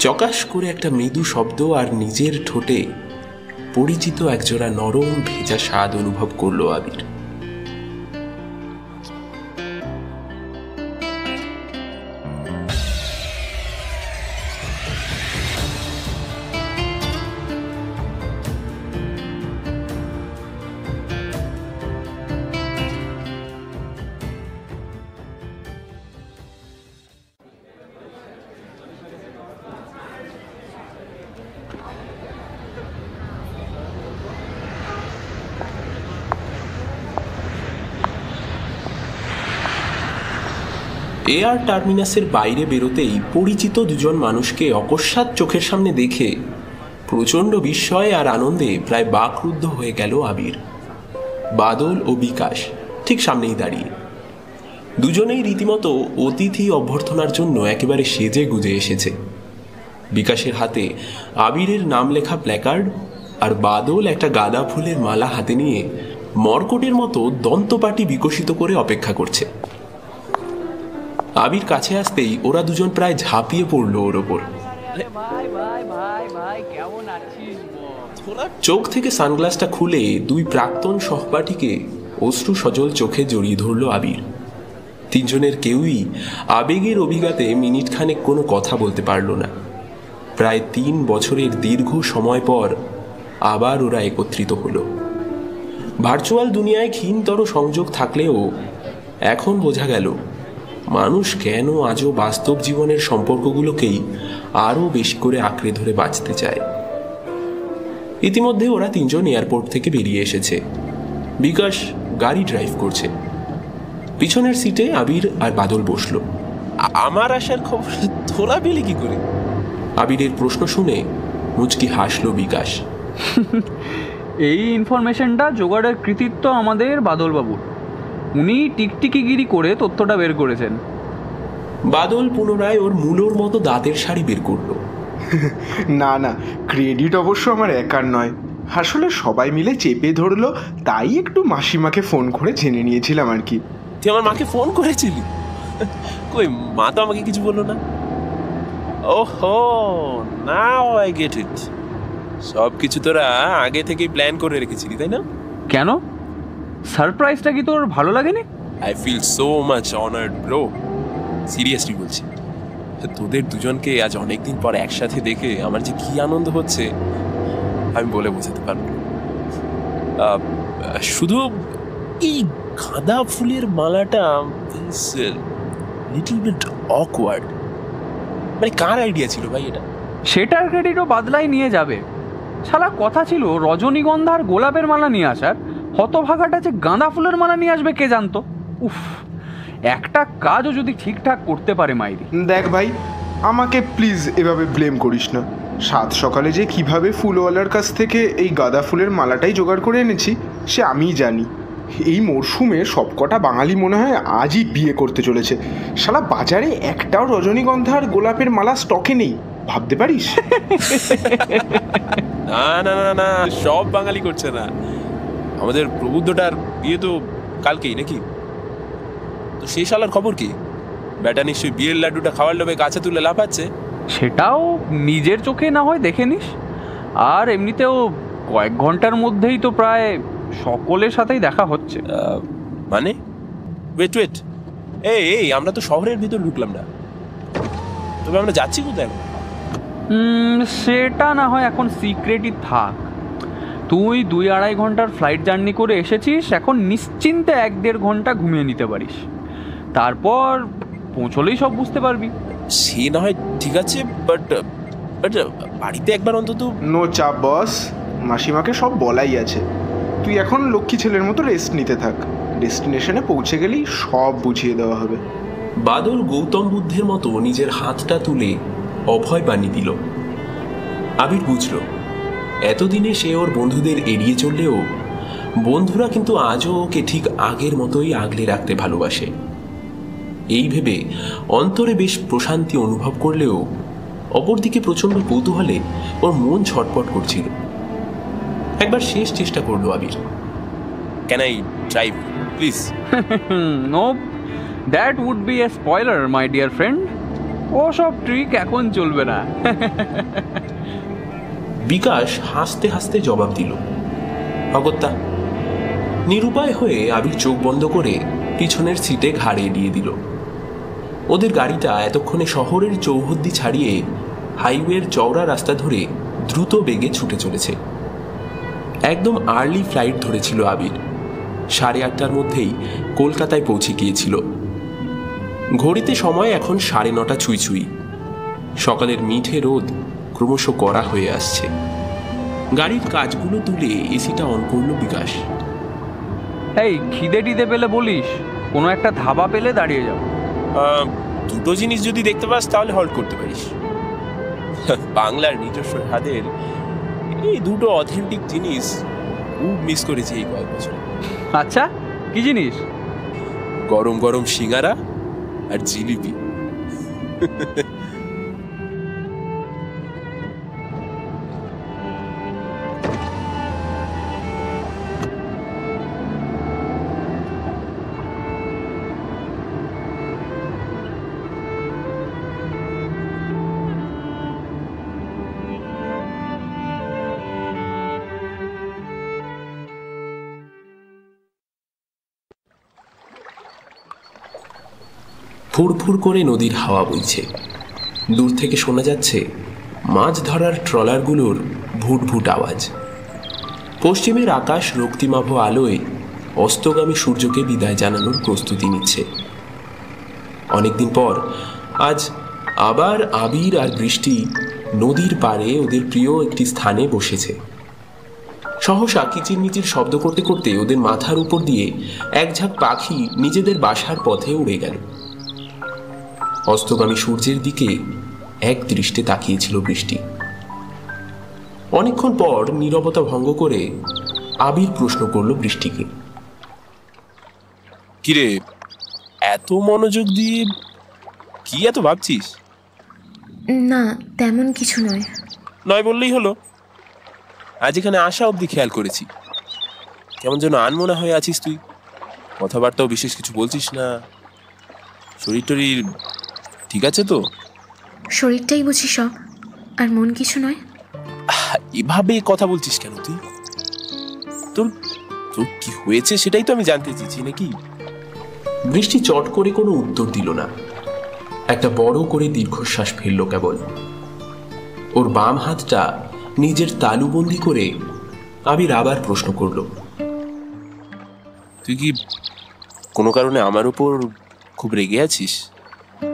চকাশ করে একটা মৃদু শব্দ আর নিজের ঠোঁটে পরিচিত একজোড়া নরম ভেজা স্বাদ অনুভব করল আবির। এয়ার টার্মিনাসের বাইরে বেরোতেই পরিচিত দুজন মানুষকে অকস্মাৎ চোখের সামনে দেখে প্রচণ্ড বিস্ময় আর আনন্দে প্রায় বাকরুদ্ধ হয়ে গেল আবির। বাদল ও বিকাশ ঠিক সামনেই দাঁড়িয়ে, দুজনেই রীতিমতো অতিথি অভ্যর্থনার জন্য একেবারে সেজে গুজে এসেছে। বিকাশের হাতে আবিরের নাম লেখা প্ল্যাকার্ড, আর বাদল একটা গাঁদা ফুলের মালা হাতে নিয়ে মর্কটের মতো দন্তপাটি বিকশিত করে অপেক্ষা করছে। আবির কাছে আসতেই ওরা দুজন প্রায় ঝাঁপিয়ে পড়লো ওর ওপর। চোখ থেকে সানগ্লাসটা খুলে দুই প্রাক্তন সহপাঠীকে অশ্রু সজল চোখে জড়িয়ে ধরল আবির। তিনজনের কেউই আবেগের অভিঘাতে মিনিট খানেক কোনো কথা বলতে পারল না। প্রায় 3 বছরের দীর্ঘ সময় পর আবার ওরা একত্রিত হলো। ভার্চুয়াল দুনিয়ায় ক্ষীণতর সংযোগ থাকলেও এখন বোঝা গেল মানুষ কেন আজও বাস্তব জীবনের সম্পর্কগুলোকেই আরও বেশি করে আঁকড়ে ধরে বাঁচতে চায়। ইতিমধ্যে ওরা তিনজন এয়ারপোর্ট থেকে বেরিয়ে এসেছে। বিকাশ গাড়ি ড্রাইভ করছে, পিছনের সিটে আবির আর বাদল বসলো।
আমার আসার খবর তোলা পেলে কি করে?
আবিরের প্রশ্ন শুনে মুচকি হাসলো বিকাশ।
এই ইনফরমেশনটা জোগাড়ের কৃতিত্ব আমাদের বাদলবাবুর। উনি টিকটিকিগিরি করে তথ্যটা বের করেছেন।
বাদল পুনরায় ওর মূলোর মতো দাঁতের শাড়ি বের করলো।
না না, ক্রেডিট অবশ্য আমার একার নয়, আসলে সবাই মিলে চেপে ধরলো, তাই একটু মাসিমাকে ফোন করে জেনে নিয়েছিলাম আর কি।
তুই আমার মাকে ফোন করেছিলি? কই, মা তো আমাকে কিছু বললো না। ওহো, নাও আই গেট ইট। সব কিছু তোরা আগে থেকেই প্ল্যান করে রেখেছিলি, তাই না?
কেন, সারপ্রাইজটা কি তোর ভালো লাগেনি?
I feel so much honoured bro, seriously বলছি। তোদের দুজনকে আজ অনেকদিন পর একসাথে দেখে আমার যে কি আনন্দ হচ্ছে আমি বলে বোঝাতে পারবো না। শুধু এই গাঁদা ফুলের মালাটা লিটল বিট অকওয়ার্ড। মানে কার আইডিয়া ছিল ভাই এটা?
সেটার ক্রেডিটও বাদলাই নিয়ে যাবে। শালা কথা ছিল রজনীগন্ধার গোলাপের মালা নিয়ে আসার, হতভাগাটা যে গাঁদা ফুলের মালা নিয়ে আসবে কে জানতো। উফ, একটা কাজও যদি ঠিকঠাক করতে পারে মাইরি।
দেখ ভাই, আমাকে প্লিজ এভাবে ব্লেম করিস না। সাত সকালে যে কিভাবে ফুলওয়ালার কাছ থেকে এই গাঁদা ফুলের মালাটাই জোগাড় করে এনেছি সে আমিই জানি। এই মরশুমে সবকটা বাঙালি মনে হয় আজই বিয়ে করতে চলেছে। শালা বাজারে একটাও রজনীগন্ধার গোলাপের মালা স্টকে নেই, ভাবতে পারিস?
না না না না, সব বাঙালি করছে না। আমাদের প্রবুদ্ধটার বিয়ে তো কালকেই নাকি? তো সেই শালার খবর কি? ব্যাটা নিশ্চয়ই বিয়ের লাড্ডুটা খাওয়ার লোভে গাছে তুলে লাফাচ্ছে।
সেটাও নিজের চোখে না হয় দেখে নিস। আর এমনিতেও কয়েক ঘন্টার মধ্যেই তো প্রায় সকলের সাথেই দেখা হচ্ছে।
মানে ওয়েট, এই আমরা তো শহরের ভিতর ঢুকলাম না, তবে আমরা যাচ্ছি কোথায়?
সেটা না হয় এখন সিক্রেটই থাক। তুই 2-2.5 ঘন্টার ফ্লাইট জার্নি করে এসেছিস, এখন নিশ্চিন্তে 1-1.5 ঘন্টা ঘুমিয়ে নিতে পারিস। তারপর পৌঁছলেই সব বুঝতে পারবি।
সে না হয় ঠিক আছে, বাট বাড়িতে একবার অন্তত।
নো চাপ বস, মাসিমাকে সব বলাই আছে। তুই এখন লক্ষ্মী ছেলের মতো রেস্ট নিতে থাক, ডেস্টিনেশনে পৌঁছে গেলেই সব বুঝিয়ে দেওয়া হবে।
বাদল গৌতম বুদ্ধের মতো নিজের হাতটা তুলে অভয় বাণী দিল। আবির বুঝল এতদিনে সে ওর বন্ধুদের এড়িয়ে চললেও বন্ধুরা কিন্তু আজও ওকে ঠিক আগের মতোই আগলে রাখতে ভালোবাসে। এই ভেবে অন্তরে বেশ প্রশান্তি অনুভব করলেও অপরদিকে প্রচণ্ড কৌতূহলে ওর মন ছটপট করছিল। একবার শেষ চেষ্টা করলো Abir.
Can I drive please?
No, that would be a spoiler my dear friend. ও সব ট্রিক এখন চলবে না।
বিকাশ হাসতে হাসতে জবাব দিল, অগত্যা। নিরুপায় হয়ে আবির চোখ বন্ধ করে পিছনের সিটে ঘাড় এড়িয়ে দিল। ওদের গাড়িটা এতক্ষণে শহরের চৌহদ্দি ছাড়িয়ে হাইওয়ের চওড়া রাস্তা ধরে দ্রুত বেগে ছুটে চলেছে। একদম আর্লি ফ্লাইট ধরেছিল আবির। 8:30টার মধ্যেই কলকাতায় পৌঁছে গিয়েছিল। ঘড়িতে সময় এখন 9:30 ছুঁই। সকালের মিঠে রোদ ক্রমশ কড়া হয়ে আসছে। গাড়ির কাজগুলো তুলে এসিটা অন করলো বিকাশ।
এই খিদে টিদে পেলে বলিস, কোনো একটা ধাবা পেলে দাঁড়িয়ে যাও।
দুটো জিনিস যদি দেখতে পাস তাহলে হল্ট করতে পারিস। বাংলার নিজস্ব স্বাদের এই দুটো অথেন্টিক জিনিস খুব মিস করেছি এই কয়েক বছর।
আচ্ছা, কি জিনিস?
গরম গরম সিঙ্গারা আর জিলিপি।
ফুরফুর করে নদীর হাওয়া বইছে। দূর থেকে শোনা যাচ্ছে মাছ ধরার ট্রলারগুলোর ভুটভুট আওয়াজ। পশ্চিমের আকাশ রক্তিমাভ আলোয় অস্তগামী সূর্যকে বিদায় জানানোর প্রস্তুতি নিচ্ছে। অনেকদিন পর আজ আবার আবির আর বৃষ্টি নদীর পাড়ে ওদের প্রিয় একটি স্থানে বসেছে। সহসা কিচিরমিচির শব্দ করতে করতে ওদের মাথার উপর দিয়ে এক ঝাঁক পাখি নিজেদের বাসার পথে উড়ে গেল। অস্তগামী সূর্যের দিকে এক দৃষ্টে তাকিয়েছিল বৃষ্টি। অনেকক্ষণ পর নীরবতা ভঙ্গ করে আবির প্রশ্ন করল বৃষ্টিকে,
কিরে, এত মনোযোগ দিয়ে কি এত ভাবছিস?
না, তেমন কিছু নয়।
নয় বললেই হলো। আজ এখানে আসা অবধি খেয়াল করেছি, কেমন যেন আনমনা হয়ে আছিস তুই। কথাবার্তাও বিশেষ কিছু বলছিস না। শরীর টরীর ঠিক আছে তো?
শরীরটাই বুঝি সব, আর মন কিছু নয়।
এভাবে কথা বলছিস কেন তুই? তোর তোর কি হয়েছে সেটাই তো আমি জানতে চেয়েছি নাকি?
বৃষ্টি চট করে কোনো উত্তর দিল না। একটা বড় করে দীর্ঘশ্বাস ফেলল কেবল। ওর বাম হাতটা নিজের তালুবন্দি করে আবির আবার প্রশ্ন করল,
তুই কি কোনো কারণে আমার উপর খুব রেগে আছিস?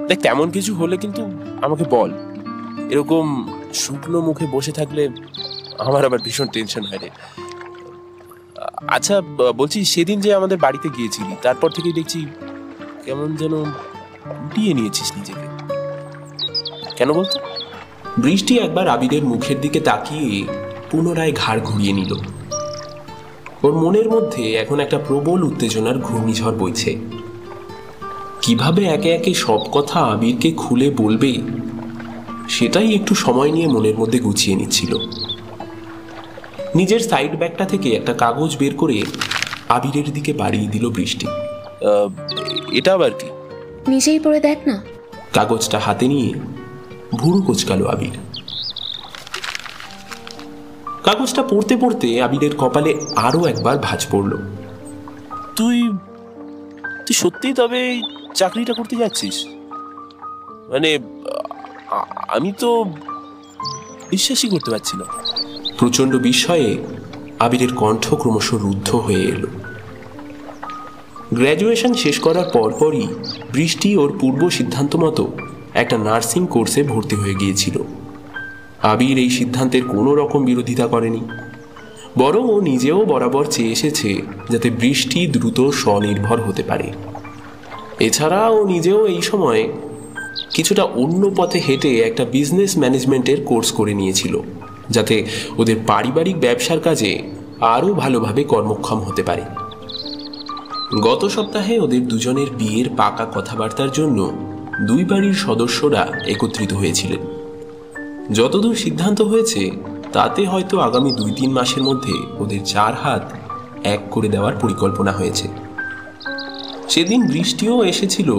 দেখ, তেমন কিছু হলে কিন্তু আমাকে বল। এরকম শুকনো মুখে বসে থাকলে আমার আবার ভীষণ টেনশন হয় রে। আচ্ছা বলছি, সেদিন যে আমাদের বাড়িতে গিয়েছিলি তারপর থেকেই দেখছি কেমন যেন উঠিয়ে নিয়েছিস নিজেকে, কেন বলতো?
বৃষ্টি একবার আবিরের মুখের দিকে তাকিয়ে পুনরায় ঘাড় ঘুরিয়ে নিল। ওর মনের মধ্যে এখন একটা প্রবল উত্তেজনার ঘূর্ণিঝড় বইছে। কিভাবে একে একে সব কথা আবিরকে খুলে বলবে সেটাই একটু সময় নিয়ে মনের মধ্যে গুছিয়ে নিচ্ছিল। নিজের সাইড ব্যাগটা থেকে একটা কাগজ বের করে আবিরের দিকে বাড়িয়ে দিল বৃষ্টি।
এটা আবার কি?
নিজেই পড়ে দেখ না।
কাগজটা হাতে নিয়ে ভুরু কোচকালো আবির। কাগজটা পড়তে পড়তে আবিরের কপালে আরো একবার ভাঁজ পড়ল।
তুই তুই সত্যিই তবে চাকরিটা করতে যাচ্ছিস? মানে আমি তো বিশ্বাসই করতে পারছি না।
প্রচণ্ড বিস্ময়ে আবিরের কণ্ঠ ক্রমশ রুদ্ধ হয়ে এলো। গ্র্যাজুয়েশন শেষ করার পরপরই বৃষ্টি ওর পূর্ব সিদ্ধান্ত মতো একটা নার্সিং কোর্সে ভর্তি হয়ে গিয়েছিল। আবির এই সিদ্ধান্তের কোনো রকম বিরোধিতা করেনি, বরং ও নিজেও বরাবর চেয়ে এসেছে যাতে বৃষ্টি দ্রুত স্বনির্ভর হতে পারে। এছাড়া ও নিজেও এই সময় কিছুটা অন্য পথে হেঁটে একটা বিজনেস ম্যানেজমেন্টের কোর্স করে নিয়েছিল, যাতে ওদের পারিবারিক ব্যবসার কাজে আরও ভালোভাবে কর্মক্ষম হতে পারে। গত সপ্তাহে ওদের দুজনের বিয়ের পাকা কথাবার্তার জন্য দুই বাড়ির সদস্যরা একত্রিত হয়েছিলেন। যতদূর সিদ্ধান্ত হয়েছে তাতে হয়তো আগামী 2-3 মাসের মধ্যে ওদের 4 হাত এক করে দেওয়ার পরিকল্পনা হয়েছে। সেদিন বৃষ্টিও এসেছিল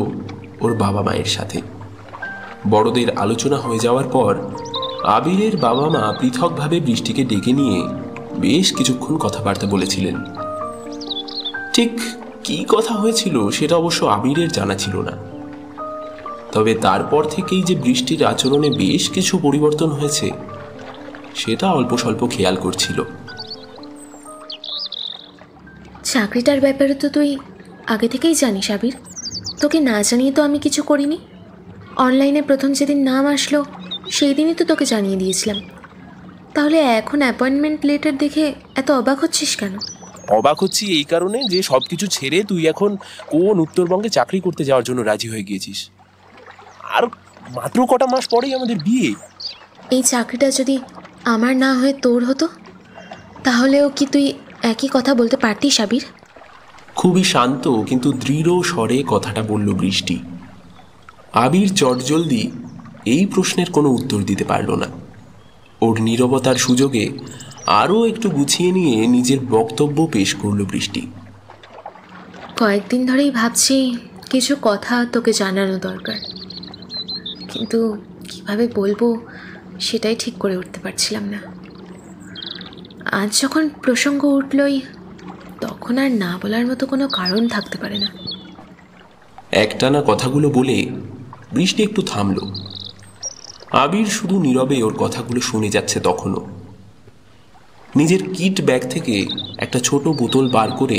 ওর বাবা মায়ের সাথে। বড়দের আলোচনা হয়ে যাওয়ার পর আবিরের বাবা মা পৃথকভাবে বৃষ্টিকে ডেকে নিয়ে বেশ কিছুক্ষণ কথাবার্তা বলেছিলেন। ঠিক কি কথা হয়েছিল সেটা অবশ্য আবিরের জানা ছিল না, তবে তারপর থেকেই যে বৃষ্টির আচরণে বেশ কিছু পরিবর্তন হয়েছে সেটা অল্প স্বল্প খেয়াল করছিল।
চাকরিটার ব্যাপারে তো তুই আগে থেকেই জানিস আবির। তোকে না জানিয়ে তো আমি কিছু করিনি। অনলাইনে প্রথম যেদিন নাম আসলো সেই দিনই তো তোকে জানিয়ে দিয়েছিলাম। তাহলে এখন অ্যাপয়েন্টমেন্ট লেটার দেখে এত অবাক হচ্ছিস কেন?
অবাক হচ্ছি এই কারণে যে সবকিছু ছেড়ে তুই এখন কোন উত্তরবঙ্গে চাকরি করতে যাওয়ার জন্য রাজি হয়ে গিয়েছিস। আর মাত্র কটা মাস পরেই আমাদের বিয়ে।
এই চাকরিটা যদি আমার না হয়ে তোর হতো তাহলেও কি তুই একই কথা বলতে পারতিস আবির?
খুবই শান্ত কিন্তু দৃঢ় স্বরে কথাটা বলল বৃষ্টি। আবির চটজলদি এই প্রশ্নের কোনো উত্তর দিতে পারল না। ওর নীরবতার সুযোগে আরও একটু গুছিয়ে নিয়ে নিজের বক্তব্য পেশ করল বৃষ্টি।
কয়েকদিন ধরেই ভাবছি কিছু কথা তোকে জানানো দরকার, কিন্তু কিভাবে বলবো সেটাই ঠিক করে উঠতে পারছিলাম না। আজ যখন প্রসঙ্গ উঠলই তখন আর না বলার মতো কোনো কারণ থাকতে পারে না।
একটানা কথাগুলো বলে বৃষ্টি একটু থামল। আবির শুধু নীরবে ওর কথাগুলো শুনে যাচ্ছে। তখনও নিজের কিট ব্যাগ থেকে একটা ছোট বোতল বার করে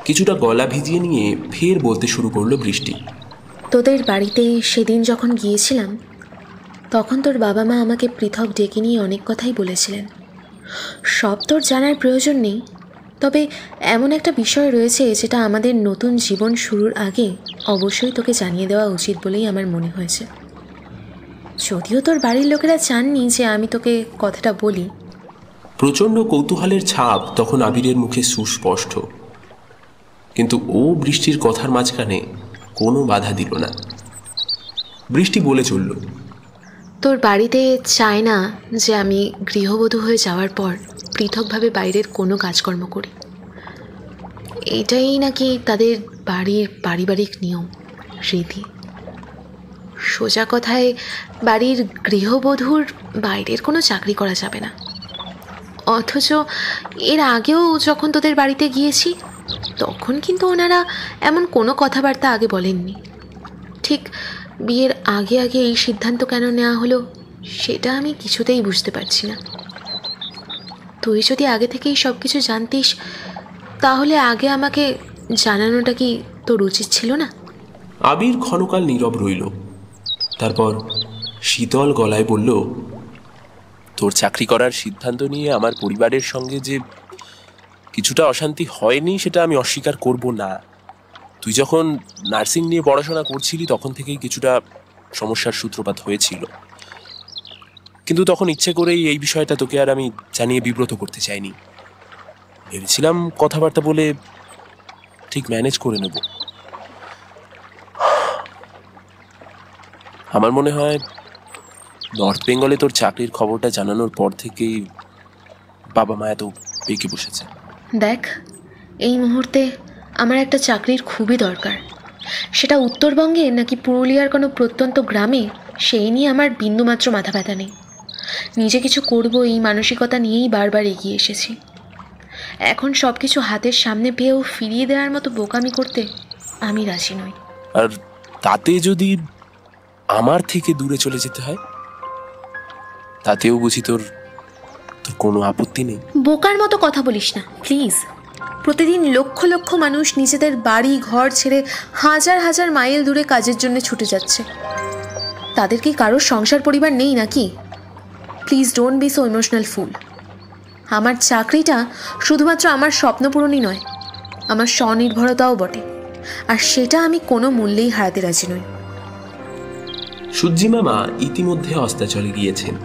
কিছুটা গলা ভিজিয়ে নিয়ে ফের বলতে শুরু করলো বৃষ্টি।
তোদের বাড়িতে সেদিন যখন গিয়েছিলাম তখন তোর বাবা মা আমাকে পৃথক ডেকে নিয়ে অনেক কথাই বলেছিলেন। সব তোর জানার প্রয়োজন নেই, তবে এমন একটা বিষয় রয়েছে যেটা আমাদের নতুন জীবন শুরুর আগে অবশ্যই তোকে জানিয়ে দেওয়া উচিত বলেই আমার মনে হয়েছে। যদিও তোর বাড়ির লোকেরা চাননি যে আমি তোকে কথাটা বলি।
প্রচণ্ড কৌতূহলের ছাপ তখন আবিরের মুখে সুস্পষ্ট, কিন্তু ও বৃষ্টির কথার মাঝখানে কোনো বাধা দিল না। বৃষ্টি বলে চলল,
তোর বাড়িতে চায় না যে আমি গৃহবধূ হয়ে যাওয়ার পর পৃথকভাবে বাইরের কোনো কাজকর্ম করি। এটাই নাকি তাদের বাড়ির পারিবারিক নিয়ম রীতি। সোজা কথায় বাড়ির গৃহবধূর বাইরের কোনো চাকরি করা যাবে না। অথচ এর আগেও যখন তোদের বাড়িতে গিয়েছি তখন কিন্তু ওনারা এমন কোনো কথাবার্তা আগে বলেননি। ঠিক বিয়ের আগে আগে এই সিদ্ধান্ত কেন নেওয়া হলো সেটা আমি কিছুতেই বুঝতে পারছি না। তুই যদি আগে থেকেই সব কিছু জানতিস তাহলে আগে আমাকে জানানোটা কি তোর উচিত ছিল না?
আবির ক্ষণকাল নীরব রইল, তারপর শীতল গলায় বলল,
তোর চাকরি করার সিদ্ধান্ত নিয়ে আমার পরিবারের সঙ্গে যে কিছুটা অশান্তি হয়নি সেটা আমি অস্বীকার করব না। তুই যখন নার্সিং নিয়ে পড়াশোনা করছিলি তখন থেকেই কিছুটা সমস্যার সূত্রপাত হয়েছিল, কিন্তু তখন ইচ্ছে করেই এই বিষয়টা তোকে আর আমি জানিয়ে বিব্রত করতে চাইনি। ভেবেছিলাম কথাবার্তা বলে ঠিক ম্যানেজ করে নেব। আমার মনে হয় নর্থ বেঙ্গলে তোর চাকরির খবরটা জানানোর পর থেকেই বাবা মা এত পেকে বসেছে।
দেখ, এই মুহূর্তে আমার একটা চাকরির খুবই দরকার। সেটা উত্তরবঙ্গে নাকি পুরুলিয়ার কোনো প্রত্যন্ত গ্রামে সেই নিয়ে আমার বিন্দুমাত্র মাথা ব্যথা নেই। নিজে কিছু করব এই মানসিকতা নিয়েই বারবার এগিয়ে এসেছি। এখন সব কিছু হাতের সামনে পেয়েও ফিরিয়ে দেওয়ার মতো বোকামি করতে আমি রাজি নই।
আর তাতে যদি আমার থেকে দূরে চলে যেতে হয় তাতেও বুঝি তোর কোনো আপত্তি নেই?
বোকার মতো কথা বলিস না প্লিজ। প্রতিদিন লক্ষ লক্ষ মানুষ নিজেদের বাড়ি ঘর ছেড়ে হাজার হাজার মাইল দূরে কাজের জন্য ছুটে যাচ্ছে। তাদের কি কারোর সংসার পরিবার নেই নাকি? Please don't be so emotional fool. আমার চাকরিটা শুধুমাত্র আমার স্বপ্ন পূরণই নয়, আমার স্বনির্ভরতাও বটে, আর সেটা আমি কোনো মূল্যেই হারাতে রাজি নই।
সূর্যি মামা ইতিমধ্যে অস্তাচলে গিয়েছেন।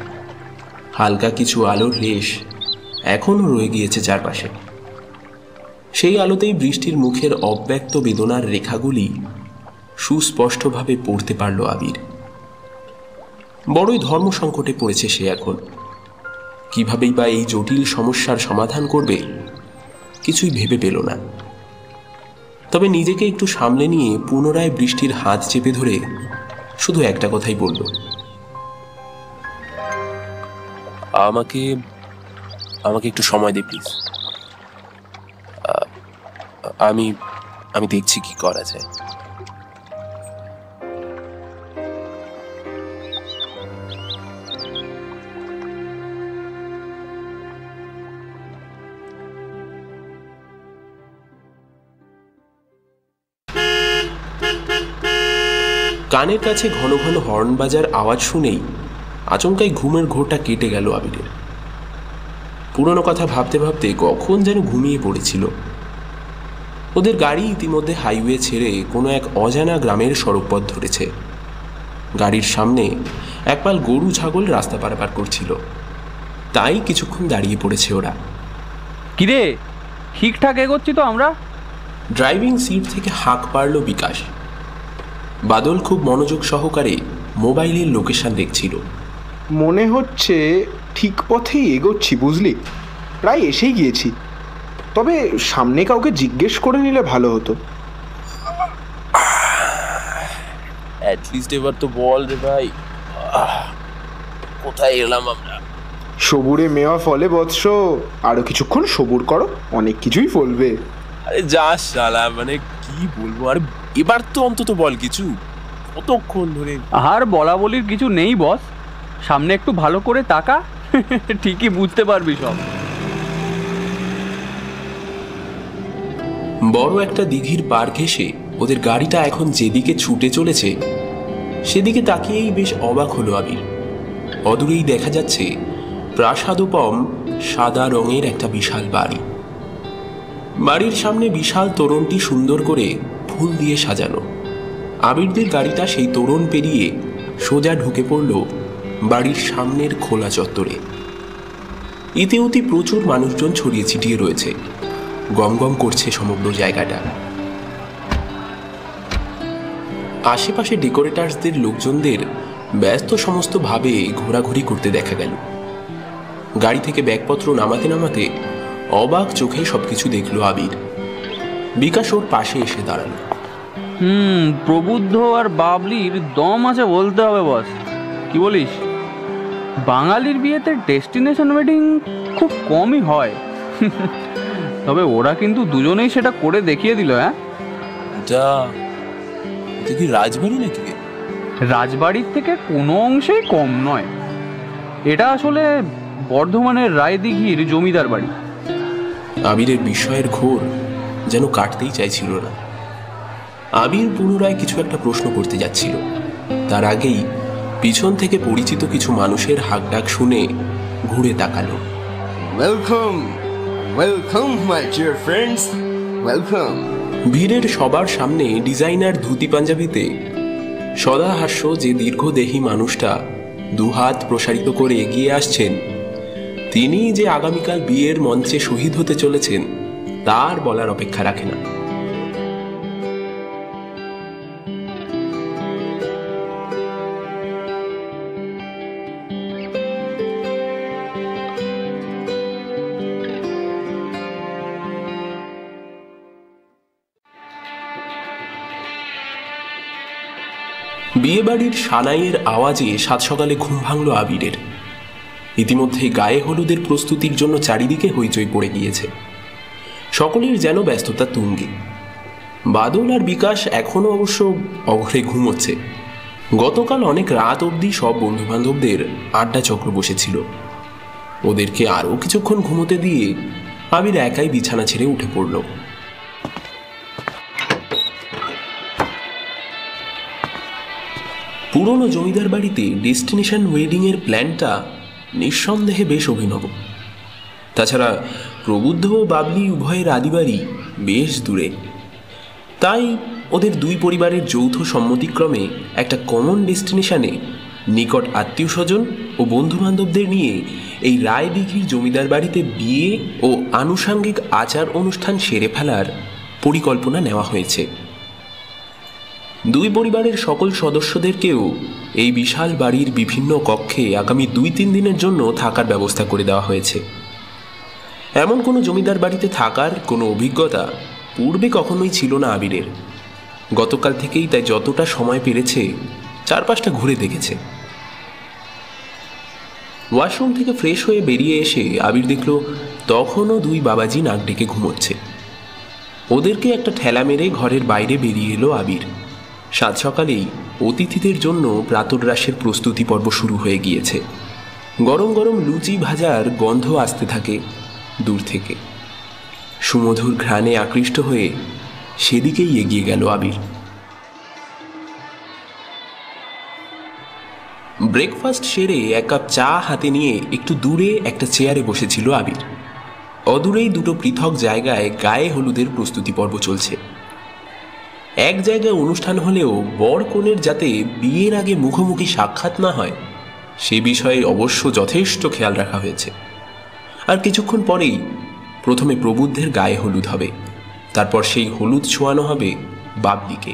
হালকা কিছু আলোর লেশ এখনও রয়ে গিয়েছে চারপাশে। সেই আলোতেই বৃষ্টির মুখের অব্যক্ত বেদনার রেখাগুলি সুস্পষ্টভাবে পড়তে পারল আবির। বড়ই ধর্ম সংকটে পড়েছে সে এখন। কিভাবেই বা এই জটিল সমস্যার সমাধান করবে কিছুই ভেবে পেল না। তবে নিজেকে একটু সামলে নিয়ে পুনরায় বৃষ্টির হাত চেপে ধরে শুধু একটা কথাই বলল,
আমাকে একটু সময় দে প্লিজ। আমি দেখছি কি করা যায়।
কানের কাছে ঘন ঘন হর্ন বাজার আওয়াজ শুনেই আচমকাই ঘুমের ঘোরটা কেটে গেল আবিরের। পুরনো কথা ভাবতে ভাবতে কখন যেন ঘুমিয়ে পড়েছিল। ওদের গাড়ি ইতিমধ্যে হাইওয়ে ছেড়ে কোনো এক অজানা গ্রামের সড়কপথ ধরেছে। গাড়ির সামনে একপাল গরু ছাগল রাস্তা পারাপার করছিল, তাই কিছুক্ষণ দাঁড়িয়ে পড়েছে ওরা।
কিরে, ঠিকঠাক এগোচ্ছি তো আমরা?
ড্রাইভিং সিট থেকে হাঁক পারল বিকাশ। বাদল খুব মনোযোগ সহকারে মোবাইলের লোকেশন দেখছিল।
মনে হচ্ছে ঠিক পথেই এগোচ্ছি, বুঝলি? প্রায় এসেই গিয়েছি, তবে সামনে কাউকে জিজ্ঞেস করে নিলে ভালো হতো।
অ্যাটলিস্ট এবার তো বল রে ভাই, কোথায় এলাম আমরা?
সবুরে মেওয়া ফলে বৎস, আরো কিছুক্ষণ সবুর করো, অনেক কিছুই ফলবে।
আরে যা শালা, মানে কি বলবো, আর এবার তো অন্তত বল কিছু। কতক্ষণ ধরে
আর বলা বলির কিছু নেই বস, সামনে একটু ভালো করে তাকা, ঠিকই বুঝতে পারবি সব।
বড় একটা দিঘির পার ঘেঁষে ওদের গাড়িটা এখন যেদিকে ছুটে চলেছে সেদিকে তাকিয়েই বেশ অবাক হলো আবির। অদূরেই দেখা যাচ্ছে প্রাসাদোপম সাদা রঙের একটা বিশাল বাড়ি। বাড়ির সামনে বিশাল তোরণটি সুন্দর করে ফুল দিয়ে সাজানো। আবিরদের গাড়িটা সেই তোরণ পেরিয়ে সোজা ঢুকে পড়ল বাড়ির সামনের খোলা চত্বরে। ইতিউতি প্রচুর মানুষজন ছড়িয়ে ছিটিয়ে রয়েছে, গমগম করছে সমগ্র জায়গাটা। আশেপাশে ডেকোরেটার্সদের লোকজনদের ব্যস্ত সমস্ত ভাবে ঘোরাঘুরি করতে দেখা গেল। গাড়ি থেকে ব্যাগপত্র নামাতে নামাতে অবাক চোখে সবকিছু দেখলো আবির। বিকাশ ওর পাশে এসে দাঁড়ালো।
প্রবুদ্ধ আর বাবলির দম আছে বলতে হবে বস, কি বলিস? বাঙালির বিয়েতে ডেস্টিনেশন ওয়েডিং খুব কমই হয়, তবে ওরা কিন্তু দুজনেই সেটা করে দেখিয়ে দিল। হ্যাঁ,
এটা কি রাজবাড়ি নাকি?
রাজবাড়ির থেকে কোনো অংশেই কম নয়। এটা আসলে বর্ধমানের রায়দিঘির জমিদার বাড়ি।
আবিরের বিস্ময়ের ঘোর যেন কাটতেই চাইছিল না। আবির পুনরায় কিছু একটা প্রশ্ন করতে যাচ্ছিল, তার আগেই পিছন থেকে পরিচিত কিছু মানুষের হাঁকডাক শুনে ঘুরে তাকালো।
Welcome welcome my dear friends, welcome.
ভিড়ের সবার সামনে ডিজাইনার ধুতি পাঞ্জাবিতে সদাহাস্য যে দীর্ঘদেহী মানুষটা দুহাত প্রসারিত করে এগিয়ে আসছেন, তিনি যে আগামীকাল বিয়ের মঞ্চে শহীদ হতে চলেছেন তার বলার অপেক্ষা রাখে না। বিয়েবাড়ির সানাইয়ের আওয়াজে সাত সকালে ঘুম ভাঙল আবিরের। ইতিমধ্যে গায়ে হলুদের প্রস্তুতির জন্য চারিদিকে হইচই পড়ে গিয়েছে। সকলের যেন ব্যস্ততা তুঙ্গে। বাদল আর বিকাশ এখনো অবশ্য অঘরে ঘুমোচ্ছে। গতকাল অনেক রাত অবধি সব বন্ধুবান্ধবদের আড্ডা চক্র বসেছিল। ওদেরকে আরও কিছুক্ষণ ঘুমোতে দিয়ে আবির একাই বিছানা ছেড়ে উঠে পড়ল। পুরনো জমিদার বাড়িতে ডেস্টিনেশন ওয়েডিংয়ের প্ল্যানটা নিঃসন্দেহে বেশ অভিনব। তাছাড়া প্রবুদ্ধ ও বাবলি উভয়ের আদিবাড়ি বেশ দূরে, তাই ওদের দুই পরিবারের যৌথ সম্মতিক্রমে একটা কমন ডেস্টিনেশনে নিকট আত্মীয় স্বজন ও বন্ধুবান্ধবদের নিয়ে এই রায়দিঘির জমিদার বাড়িতে বিয়ে ও আনুষাঙ্গিক আচার অনুষ্ঠান সেরে ফেলার পরিকল্পনা নেওয়া হয়েছে। দুই পরিবারের সকল সদস্যদেরকেও এই বিশাল বাড়ির বিভিন্ন কক্ষে আগামী 2-3 দিনের জন্য থাকার ব্যবস্থা করে দেওয়া হয়েছে। এমন কোনো জমিদার বাড়িতে থাকার কোনো অভিজ্ঞতা পূর্বে কখনোই ছিল না আবিরের। গতকাল থেকেই তাই যতটা সময় পেরেছে চারপাশটা ঘুরে দেখেছে। ওয়াশরুম থেকে ফ্রেশ হয়ে বেরিয়ে এসে আবির দেখল তখনও দুই বাবাজি নাক ডেকে ঘুমোচ্ছে। ওদেরকে একটা ঠেলা মেরে ঘরের বাইরে বেরিয়ে এলো আবির। সাত সকালেই অতিথিদের জন্য প্রাতরাশের প্রস্তুতি পর্ব শুরু হয়ে গিয়েছে। গরম গরম লুচি ভাজার গন্ধ আসতে থাকে দূর থেকে। সুমধুর ঘ্রাণে আকৃষ্ট হয়ে সেদিকেই এগিয়ে গেল আবির। ব্রেকফাস্ট সেরে এক কাপ চা হাতে নিয়ে একটু দূরে একটা চেয়ারে বসেছিল আবির। অদূরেই দুটো পৃথক জায়গায় গায়ে হলুদের প্রস্তুতি পর্ব চলছে। এক জায়গায় অনুষ্ঠান হলেও বর কনের যাতে বিয়ের আগে মুখোমুখি সাক্ষাৎ না হয় সে বিষয়ে অবশ্য যথেষ্ট খেয়াল রাখা হয়েছে। আর কিছুক্ষণ পরেই প্রথমে প্রবুদ্ধের গায়ে হলুদ হবে, তারপর সেই হলুদ ছোঁয়ানো হবে বাবলিকে।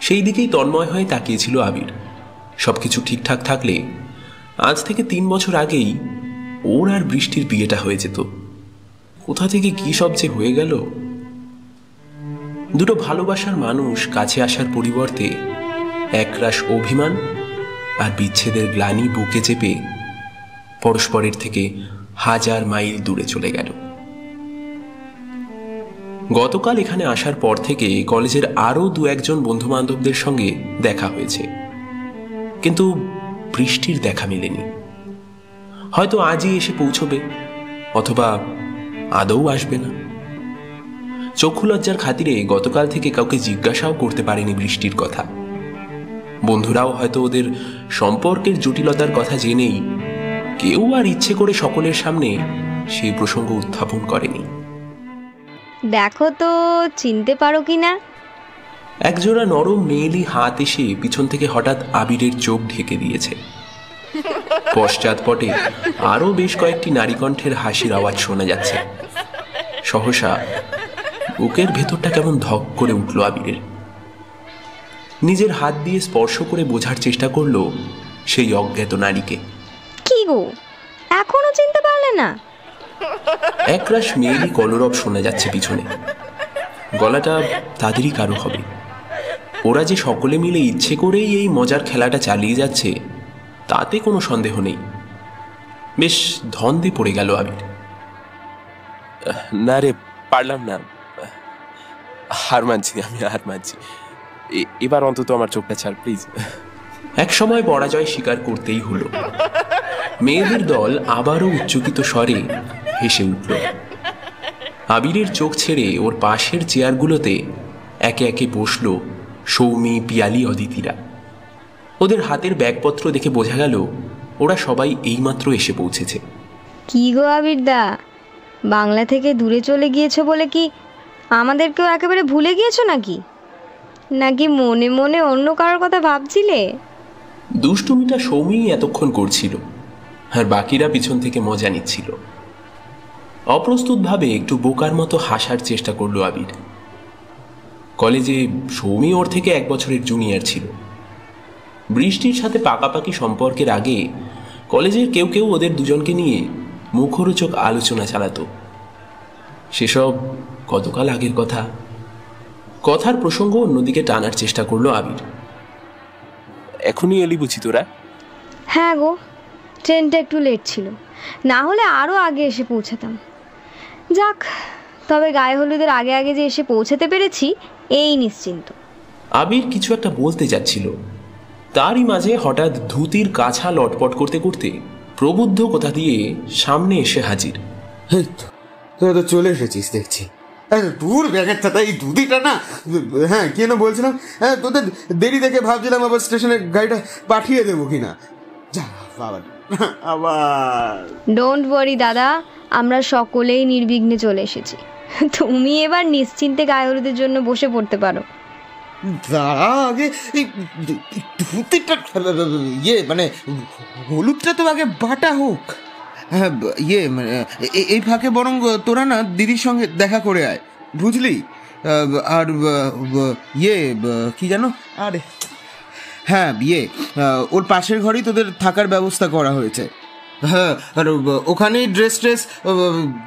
সেই দিকেই তন্ময় হয়ে তাকিয়েছিল আবির। সবকিছু ঠিকঠাক থাকলে আজ থেকে 3 বছর আগেই ওর আর বৃষ্টির বিয়েটা হয়ে যেত। কোথা থেকে কি সব যে হয়ে গেল। দুটো ভালোবাসার মানুষ কাছে আসার পরিবর্তে একরাশ অভিমান আর বিচ্ছেদের গ্লানি বুকে চেপে পরস্পরের থেকে 1000 মাইল দূরে চলে গেল। গতকাল এখানে আসার পর থেকে কলেজের আরও 2-1 বন্ধু বান্ধবদের সঙ্গে দেখা হয়েছে, কিন্তু বৃষ্টির দেখা মেলেনি। হয়তো আজই এসে পৌঁছবে, অথবা আদৌ আসবে না। চক্ষু লজ্জার খাতিরে গতকাল থেকে কাউকে জিজ্ঞাসাও করতে পারেনি বৃষ্টির কথা। বন্ধুরাও হয়তো ওদের সম্পর্কের জটিলতার কথা জেনেই কেউ আর ইচ্ছে করে সকলের সামনে সেই প্রসঙ্গ উত্থাপন করেনি।
দেখো তো চিনতে পারো কিনা?
একজোড়া নরম মেয়েলি হাত এসে পিছন থেকে হঠাৎ আবিরের চোখ ঢেকে দিয়েছে। পশ্চাৎপটে আরো বেশ কয়েকটি নারীকণ্ঠের হাসির আওয়াজ শোনা যাচ্ছে। সহসা বুকের ভেতরটা কেমন ধক করে উঠল আবিরের। নিজের হাত দিয়ে স্পর্শ করে বোঝার চেষ্টা করলো সেই অজ্ঞাত নারীকে।
কি গো, এখনো চিনতে পারলে না?
একরাশ মেয়েলি কলরব শোনা যাচ্ছে পিছনে। গলাটা তাদেরই কারো হবে। ওরা যে সকলে মিলে ইচ্ছে করেই এই মজার খেলাটা চালিয়ে যাচ্ছে তাতে কোনো সন্দেহ নেই। বেশ ধন্দে পড়ে গেল আবির।
না রে, পারলাম না, হার মানছি, আমি হার মানছি। এবার অন্তত আমার চোখটা ছাড় প্লিজ।
এক সময় পরাজয় স্বীকার করতেই হলো। মেয়েদের দল আবারও উচ্চকিত স্বরে হেসে উঠল। আবিরের চোখ ছেড়ে ওর পাশের চেয়ারগুলোতে একে একে বসল সৌমি, পিয়ালি, অদিতিরা। ওদের হাতের ব্যাগপত্র দেখে বোঝা গেল ওরা সবাই এইমাত্র এসে পৌঁছেছে।
কি গো আবিরদা, বাংলা থেকে দূরে চলে গিয়েছো বলে কি আমাদেরকেও একেবারে ভুলে গিয়েছো নাকি? নাকি মনে মনে অন্য কারোর কথা ভাবছিলে?
দুষ্টুমিটা সৌমি এতক্ষণ করছিল, আর বাকিরা পিছন থেকে মজা নিচ্ছিল। অপ্রস্তুতভাবে একটু বোকার মতো হাসার চেষ্টা করলো আবির। কলেজে সৌমি ওর থেকে 1 বছরের জুনিয়র ছিল। বৃষ্টির সাথে পাকাপাকি সম্পর্কের আগে কলেজের কেউ কেউ ওদের দুজনকে নিয়ে মুখরোচক আলোচনা চালাতো। সেসব কতকাল আগের কথা। কথার প্রসঙ্গ অন্যদিকে টানার চেষ্টা করলো আবির।
এখনই এলি বুঝি তোরা?
হ্যাঁ গো, ট্রেনটা একটু লেট ছিল, না হলে আরও আগে এসে পৌঁছাতাম। যাক, তবে গায়ে হলুদের আগে আগে যে এসে পৌঁছাতে পেরেছি এই নিশ্চিন্ত।
আবির কিছু একটা বলতে যাচ্ছিল, তারই মাঝে হঠাৎ ধুতির কাছা লটপট করতে করতে প্রবুদ্ধ কোথা দিয়ে সামনে এসে হাজির।
তোরা তো চলে এসেছিস দেখছি। দূর ব্যাগের ছাতা, এই ধুতিটা না, হ্যাঁ কেন বলছিলাম, হ্যাঁ তোদের দেরি দেখে ভাবছিলাম আবার স্টেশনে গাড়িটা পাঠিয়ে দেবো কিনা। যা বাবা, আবার
ডোন্ট ওয়ারি দাদা, আমরা সকলেই নির্বিঘ্নে চলে এসেছি। তুমি এবার নিশ্চিন্তে গায়ে হলুদের জন্য বসে পড়তে পারো।
দাঁড়া আগে, এই ধুতিটা মানে হলুদটা তো আগে বাটা হোক। হ্যাঁ মানে এই ফাঁকে বরং তোরা না দিদির সঙ্গে দেখা করে আয়, বুঝলি? আর কি জানো, আরে হ্যাঁ ওর পাশের ঘরেই তোদের থাকার ব্যবস্থা করা হয়েছে। হ্যাঁ, আর ওখানেই ড্রেস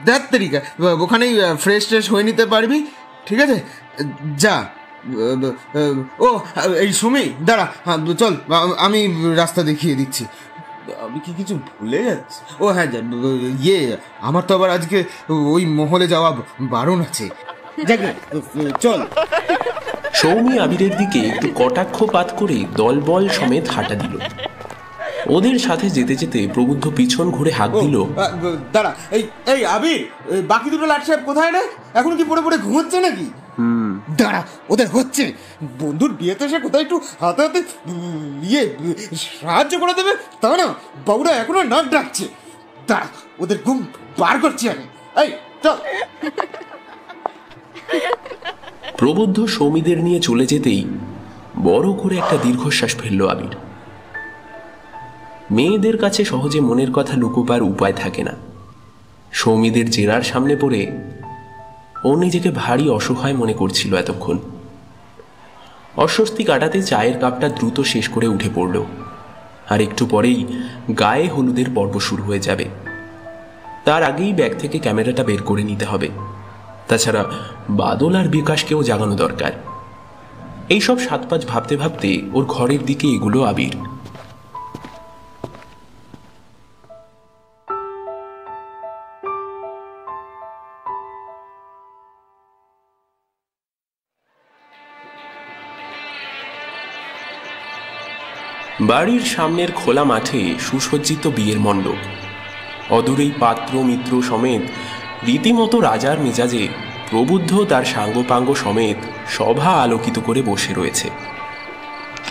দেখ তরিকা, ওখানেই ফ্রেশ হয়ে নিতে পারবি, ঠিক আছে? যা। ও এই সুমি, দাঁড়া, চল আমি রাস্তা দেখিয়ে দিচ্ছি। আমি কি কিছু ভুলে যাচ্ছি? ও হ্যাঁ, আমার তো আবার আজকে ওই মহলে যাওয়া বারণ আছে। চল।
সৌমি আবিরের দিকে একটু কটাক্ষপাত করে দলবল সমেত হাঁটা দিল। ওদের সাথে যেতে যেতে প্রবুদ্ধ পিছন ঘুরে হাঁক দিল,
দাঁড়া, এই আবির, বাকি দুটো লাট সাহেব কোথায় রে? এখন কি পড়ে পড়ে ঘুমোচ্ছে নাকি? দাঁড়া, ওদের হচ্ছে। বন্ধুর বিয়েতে সে কোথায় একটু হাতে হাতে সাহায্য করে দেবে তা না, বাবুরা এখনো নাক ডাকছে। দাঁড়া, ওদের ঘুম বার করছি আমি। এই চল।
প্রবুদ্ধ সৌমিদের নিয়ে চলে যেতেই বড় করে একটা দীর্ঘশ্বাস ফেলল আবির। মেয়েদের কাছে সহজে মনের কথা লুকোবার উপায় থাকে না। সৌমিদের জেরার সামনে পড়ে ও নিজেকে ভারী অসহায় মনে করছিল এতক্ষণ। অস্বস্তি কাটাতে চায়ের কাপটা দ্রুত শেষ করে উঠে পড়ল। আর একটু পরেই গায়ে হলুদের পর্ব শুরু হয়ে যাবে। তার আগেই ব্যাগ থেকে ক্যামেরাটা বের করে নিতে হবে। তাছাড়া বাদল আর বিকাশকেও জাগানো দরকার। এইসব সাত পাঁচ ভাবতে ভাবতে ওর ঘরের দিকে এগুলো আবির। বাড়ির সামনের খোলা মাঠে সুসজ্জিত বিয়ের মণ্ডপ। অদূরেই পাত্র মিত্র সমেত রীতিমতো রাজার মেজাজে প্রবুদ্ধ তার সাঙ্গপাঙ্গ সমেত সভা আলোকিত করে বসে রয়েছে।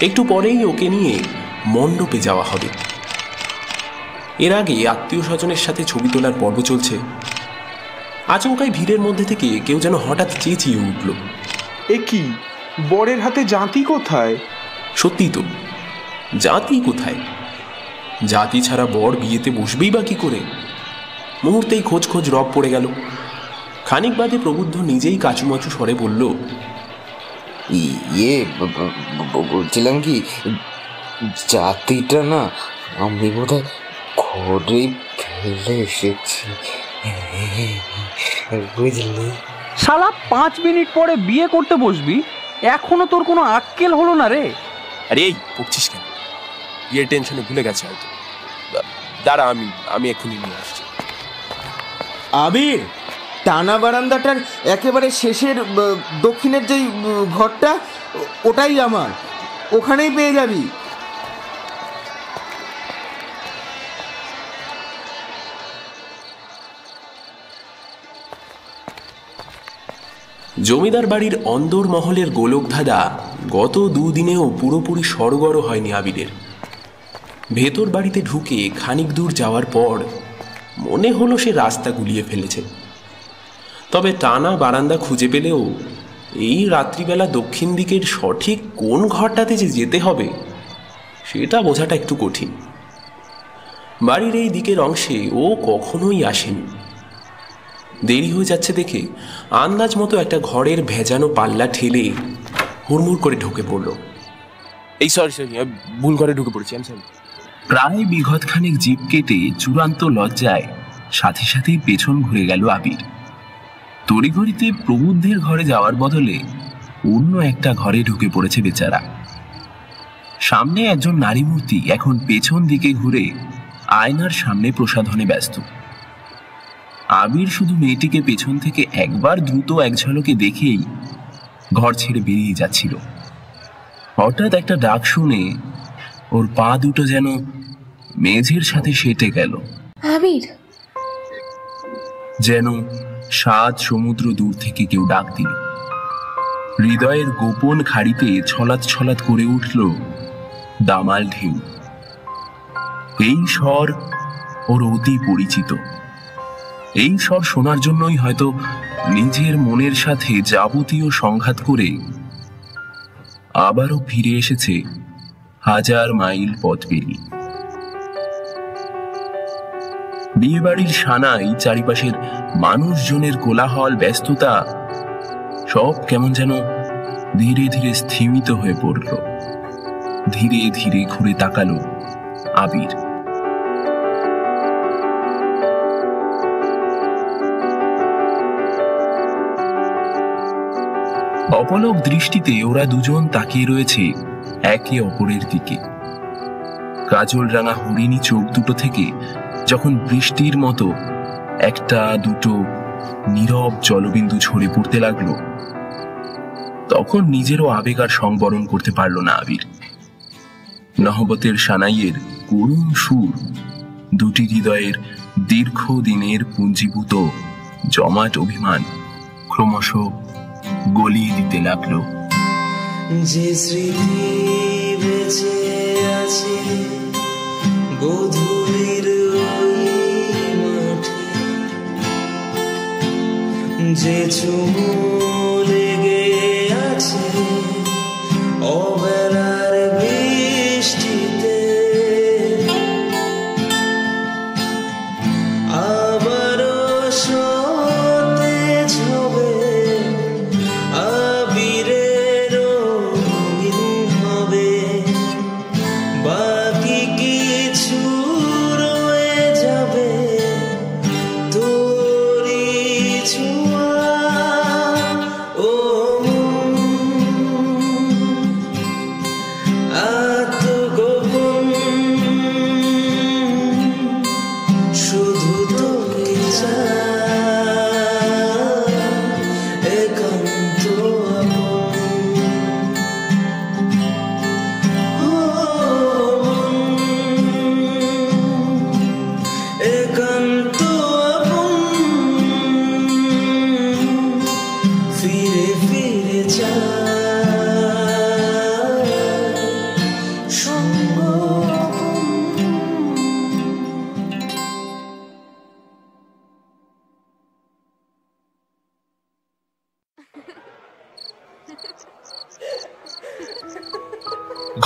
একটু পরেই ওকে নিয়ে মণ্ডপে যাওয়া হবে। এর আগে আত্মীয় স্বজনের সাথে ছবি তোলার পর্ব চলছে। আচমকাই ভিড়ের মধ্যে থেকে কেউ যেন হঠাৎ চেঁচিয়ে উঠল,
এ কি, বরের হাতে জাঁতি কোথায়?
সত্যি তো, জাতি কোথায়? জাতি ছাড়া বর বিয়েতে বসবেই বা কি করে? মুহূর্তেই খোঁজ খোঁজ রব পড়ে গেল। খানিক বাদে প্রবুদ্ধ নিজেই কাচুমাচু স্বরে বলল,
বলছিলাম কি, জাতিটা না আমি বোধহয় ঘরেই ফেলে এসেছি, বুঝলি?
শালা 5 মিনিট পরে বিয়ে করতে বসবি, এখনো তোর কোনো আক্কেল হলো না রে?
আরে এই পড়ছিস কেন? বিয়ের টেনশনে ভুলে গেছে হয়তো। দাঁড়া, আমি এক্ষুনি নিয়ে আসছি।
আবির, টানা বারান্দাটার একেবারে শেষের দক্ষিণের যেই ঘরটা, ওটাই আমার, ওখানেই পেয়ে যাবি।
জমিদার বাড়ির অন্দর মহলের গোলকধাঁধা গত 2 দিনেও পুরোপুরি সড়গড় হয়নি আবিরের। ভেতর বাড়িতে ঢুকে খানিক দূর যাওয়ার পর মনে হলো সে রাস্তা গুলিয়ে ফেলেছে। তবে টানা বারান্দা খুঁজে পেলেও এই রাত্রিবেলা দক্ষিণ দিকের সঠিক কোন ঘরটাতে যে যেতে হবে সেটা বোঝাটা একটু কঠিন। বাড়ির এই দিকের অংশে ও কখনোই আসেনি। দেরি হয়ে যাচ্ছে দেখে আন্দাজ মতো একটা ঘরের ভেজানো পাল্লা ঠেলে হুড়মুড় করে ঢুকে পড়ল।
এই সরি, ভুল ঘরে ঢুকে পড়েছি, আমি সরি।
প্রায় বিঘতখানেক জিভ কেটে চূড়ান্ত লজ্জায় সাথে সাথেই পেছন ঘুরে গেল আবির। তড়িঘড়িতে প্রবুদ্ধের ঘরে যাওয়ার বদলে অন্য একটা ঘরে ঢুকে পড়েছে বেচারা। সামনে একজন নারী মূর্তি এখন পেছন দিকে ঘুরে আয়নার সামনে প্রসাধনে ব্যস্ত। আবির শুধু মেয়েটিকে পেছন থেকে একবার দ্রুত এক ঝলকে দেখেই ঘর ছেড়ে বেরিয়ে যাচ্ছিল। হঠাৎ একটা ডাক শুনে ওর পা দুটো যেন মেঝের সাথে সেটে গেল।
আবির,
যেন 7 সমুদ্র দূর থেকে কেউ ডাক দিল। হৃদয়ের গোপন খাড়িতে ছলাৎ ছলাৎ করে উঠল দামাল ঢেউ। এই স্বর ওর অতি পরিচিত। এই স্বর শোনার জন্যই হয়তো নিজের মনের সাথে যাবতীয় সংঘাত করে আবারও ফিরে এসেছে 1000 মাইল পথ পেরিয়ে। বিয়েবাড়ির সানাই, চারিপাশের মানুষজনের কোলাহল, ব্যস্ততা সব কেমন যেন ধীরে ধীরে স্থিমিত হয়ে পড়ল। ধীরে ধীরে ঘুরে তাকালো আবির। অপলক দৃষ্টিতে ওরা দুজন তাকিয়ে রয়েছে একে অপরের দিকে। কাজল রাঙা হরিণী চোখ দুটো থেকে যখন বৃষ্টির মতো একটা দুটো নীরব জলবিন্দু ঝরে পড়তে লাগলো, তখন নিজেরও আবেগ আর সংবরণ করতে পারল না আবির। নহবতের সানাইয়ের করুণ সুর দুটি হৃদয়ের দীর্ঘদিনের পুঞ্জীভূত জমাট অভিমান ক্রমশ
গলিয়ে দিতে লাগলো।
যে স্মৃতি বেঁচে আছে গোধূলির ওই মাঠে, যে চুমু লেগে আছে অবেলার বৃষ্টিতে, আবারও সতেজ হবে আবিরের রঙিন হবে, বাকি কিছু রয়ে যাবে তোরই ছোঁয়া। ও আত্মগোপন শুধু তোকে চায় একান্ত আপন। ও মন, একান্ত আপন, ফিরে ফিরে চায় সঙ্গ আপন।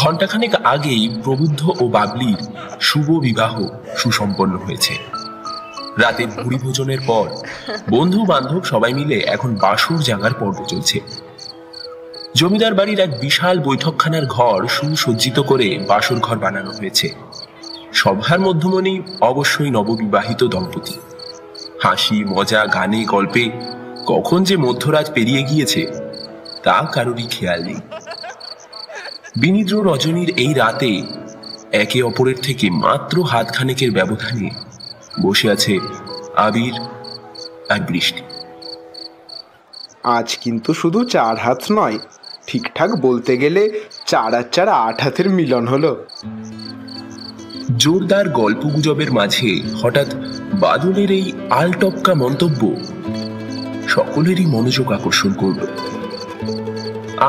ঘণ্টাখানেক আগেই প্রবুদ্ধ ও বাবলির শুভ বিবাহ সুসম্পন্ন হয়েছে। রাতের ভুরি ভোজনের পর বন্ধু বান্ধব সবাই মিলে এখন বাসর জাগার পর্ব চলছে। জমিদার বাড়ির এক বিশাল বৈঠকখানার ঘর সুসজ্জিত করে বাসর ঘর বানানো হয়েছে। সভার মধ্যমণি অবশ্যই নববিবাহিত দম্পতি। হাসি মজা গানে গল্পে কখন যে মধ্যরাত পেরিয়ে গিয়েছে তা কারোরই খেয়াল নেই। বিনিদ্র রজনীর এই রাতে একে অপরের থেকে মাত্র হাতখানেকের ব্যবধানে বসে আছে আবির আর বৃষ্টি।
আজ কিন্তু শুধু 4 হাত নয়, ঠিকঠাক বলতে গেলে 4 আর 4 8 হাতের মিলন হলো।
জোরদার গল্পগুজবের মাঝে হঠাৎ বাদলের এই আলটপকা মন্তব্য সকলেরই মনোযোগ আকর্ষণ করল।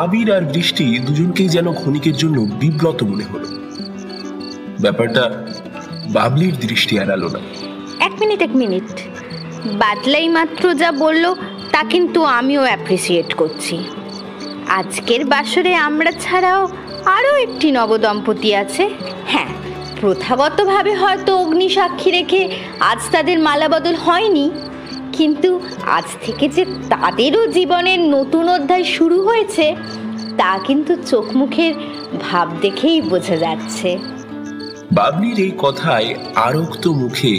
আবির আর বৃষ্টি দুজনকেই যেন ক্ষণিকের জন্য বিব্রত মনে হলো। ব্যাপারটা বাবলির দৃষ্টি এড়ালো না।
এক মিনিট, বাদলাই মাত্র যা বলল তা কিন্তু আমিও অ্যাপ্রিসিয়েট করছি। আজকের বাসরে আমরা ছাড়াও আরও একটি নবদম্পতি আছে। হ্যাঁ, প্রথাগতভাবে হয়তো অগ্নি সাক্ষী রেখে আজ তাদের মালাবদল হয়নি, কিন্তু আজ থেকে যে তাদেরও জীবনের নতুন অধ্যায় শুরু হয়েছে তা কিন্তু চোখ মুখের ভাব দেখেই বোঝা যাচ্ছে।
বাবলির এই কথায় আরক্ত মুখে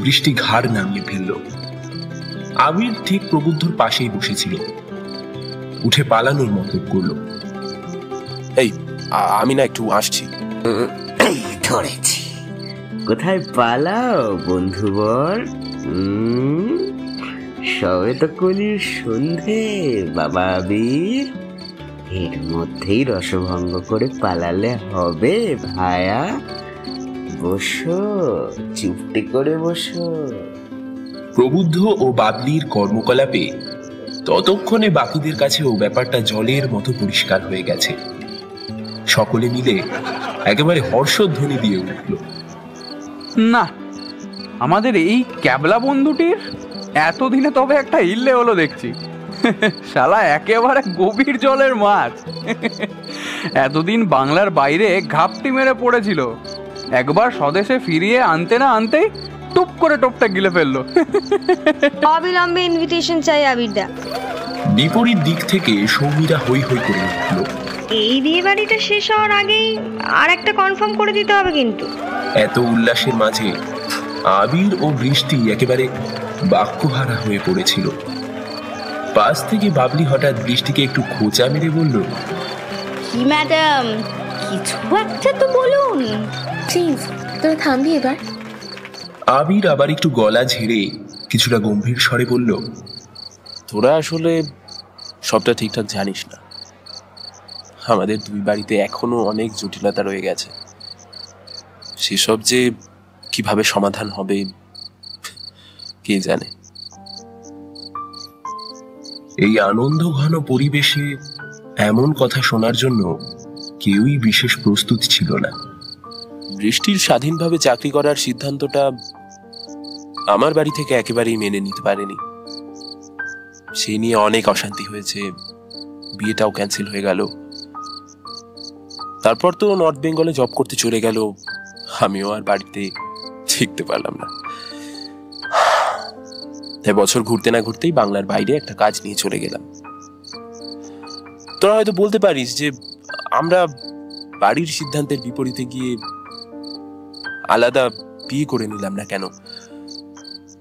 বৃষ্টি ঘাড় নামিয়ে ফেলল। আবির ঠিক প্রবুদ্ধর পাশেই বসেছিল, উঠে পালানোর মতো করলো।
এই আমি না একটু আসছি।
ধরেছি, কোথায় পালাও বন্ধুবর? সবে তো কলির সন্ধে বাবা আবির, এর মধ্যেই রসভঙ্গ করে পালালে হবে ভায়া? বসো, চুপটি করে বসো।
প্রবুদ্ধ ও বাবলির কর্মকলাপে ততক্ষণে বাকিদের কাছেও ব্যাপারটা জলের মতো পরিষ্কার হয়ে গেছে। সকলে মিলে একেবারে হর্ষধ্বনি দিয়ে উঠল।
না, আমাদের এই ক্যাবলা বন্ধুটির এতদিনে তবে একটা ইল্লে হলো দেখছি। শালা একেবারে গভীর জলের মাছ। এতদিন বাংলার বাইরে ঘাপটি মেরে পড়েছিল, একবার স্বদেশে ফিরিয়ে আনতে না আনতেই টুপ করে টোপটা গিলে ফেললো।
অবিলম্বে ইনভিটেশন চাই আবিরদা।
বিপরীত দিক থেকে সৌমিরা হই হই করে উঠল।
এই বিয়ে বাড়িটা শেষ হওয়ার আগেই আর একটা কনফার্ম করে দিতে হবে কিন্তু।
এত উল্লাসের মাঝে আবির ও বৃষ্টি একেবারে বাক্যহারা হয়ে পড়েছিল। পাশ থেকে বাবলি হঠাৎ বৃষ্টিকে একটু খোঁচা মেরে বলল,
কি ম্যাডাম, কিছু একটা তো বলুন
প্লিজ। তোরা থামবি এবার?
আবির আবার একটু গলা ঝেড়ে কিছুটা গম্ভীর স্বরে বলল,
তোরা আসলে সবটা ঠিকঠাক জানিস না। আমাদের দুই বাড়িতে এখনো অনেক জটিলতা রয়ে গেছে। সেসব যে কিভাবে সমাধান হবে কে জানে।
এই আনন্দ ঘন পরিবেশে এমন কথা শোনার জন্য কেউই বিশেষ প্রস্তুত ছিল না। বৃষ্টির স্বাধীনভাবে চাকরি করার সিদ্ধান্তটা আমার বাড়ি থেকে একেবারেই মেনে নিতে পারেনি। সেই নিয়ে অনেক অশান্তি হয়েছে, বিয়েটাও ক্যান্সেল হয়ে গেল। তারপর তো নর্থ বেঙ্গলে জব করতে চলে গেল, আমিও আর বাড়িতে শিখতে পারলাম না। তাই বছর ঘুরতে না ঘুরতেই বাংলার বাইরে একটা কাজ নিয়ে চলে গেলাম। তোরা হয়তো বলতে পারিস যে আমরা বাড়ির সিদ্ধান্তের বিপরীতে গিয়ে আলাদা বিয়ে করে নিলাম না কেন,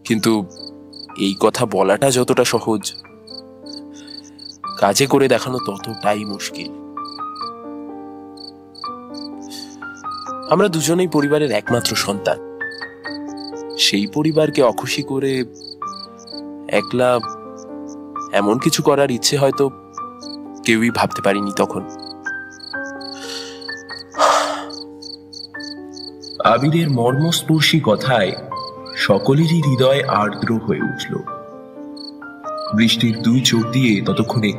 কিন্তু এই কথা বলাটা যতটা সহজ, কাজে করে দেখানো ততটাই মুশকিল। আমরা দুজনেই পরিবারের একমাত্র সন্তান। সেই পরিবারকে অখুশি করে একলা এমন কিছু করার ইচ্ছে হয়তো কেউই ভাবতে পারিনি তখন। আবিরের মর্মস্পর্শী কথায় সকলেরই হৃদয় আর্দ্র হয়ে উঠল। বৃষ্টির দুই চোখ দিয়ে ততক্ষণে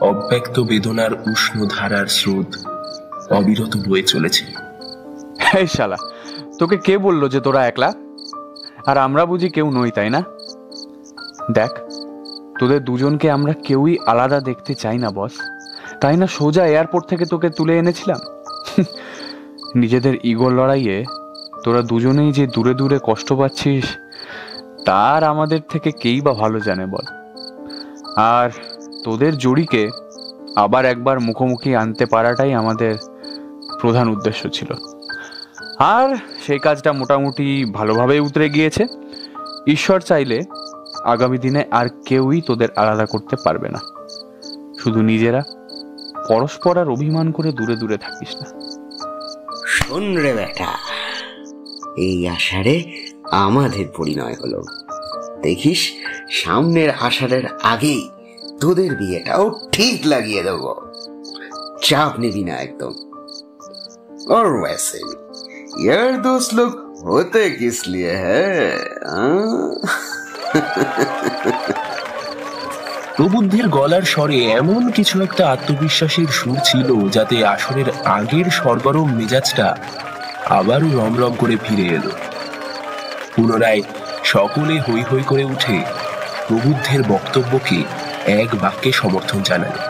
অব্যক্ত বেদনার উষ্ণ ধারার স্রোত অবিরত বয়ে চলেছে।
এই শালা, তোকে কে বললো যে তোরা একলা? আর আমরা বুঝি কেউ নই, তাই না? দেখ, তোদের দুজনকে আমরা কেউই আলাদা দেখতে চাই না বস। তাই না সোজা এয়ারপোর্ট থেকে তোকে তুলে এনেছিলাম। নিজেদের ইগোর লড়াইয়ে তোরা দুজনেই যে দূরে দূরে কষ্ট পাচ্ছিস, তার আমাদের থেকে কেই বা ভালো জানে বল। আর তোদের জুড়িকে আবার একবার মুখোমুখি আনতে পারাটাই আমাদের প্রধান উদ্দেশ্য ছিল। আর সেই কাজটা মোটামুটি ভালোভাবেই উতরে গিয়েছে। ঈশ্বর চাইলে আগামী দিনে আর কেউই তোদের আলাদা করতে পারবে না। শুধু নিজেরা পরস্পর আর অভিমান করে দূরে দূরে থাকিস না।
শোন রে বেটা, এই আষাঢ়ে আমাদের পরিণয় হলো। দেখিস সামনের আষাঢ়ের আগেই তোদের বিয়েটাও ঠিক লাগিয়ে দেব। চাপ নিবি না একদম। और वैसे भी यार दोस्त लोग होते किस लिए है?
প্রবুদ্ধের গলার স্বরে এমন কিছু একটা আত্মবিশ্বাসের সুর ছিল, যাতে আসরের আগের সরগরম মেজাজটা আবারও রমরম করে ফিরে এলো। পুনরায় সকলে হৈ হৈ করে উঠে প্রবুদ্ধের বক্তব্যকে এক বাক্যে সমর্থন জানালো।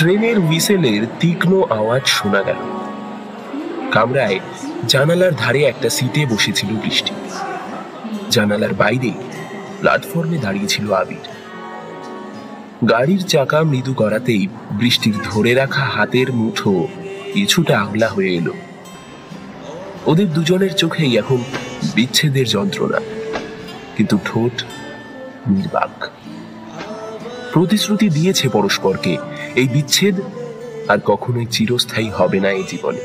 ট্রেনের হুইসেলের তীক্ষ্ণ আওয়াজ শোনা গেল। কামরায় জানালার ধারে একটা সিটে বসেছিল বৃষ্টি। জানালার বাইরে প্ল্যাটফর্মে দাঁড়িয়েছিল আবির। গাড়ির চাকা মৃদু করাতেই বৃষ্টির ধরে রাখা হাতের মুঠো কিছুটা আগলা হয়ে এলো। ওদের দুজনের চোখেই এখন বিচ্ছেদের যন্ত্রণা, কিন্তু ঠোঁট নির্বাক। প্রতিশ্রুতি দিয়েছে পরস্পরকে এই বিচ্ছেদ আর কখনোই চিরস্থায়ী হবে না এই জীবনে।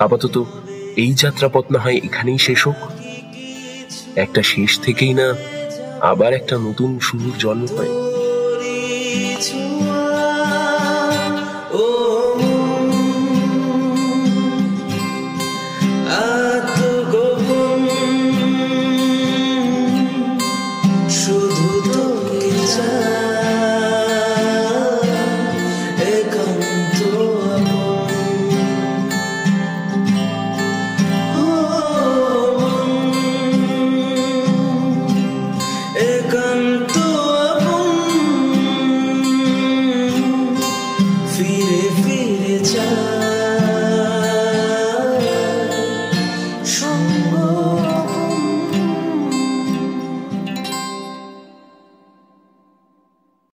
আপাতত এই যাত্রাপথ না হয় এখানেই শেষ হোক। একটা শেষ থেকেই না আবার একটা নতুন শুরুর জন্ম হয়।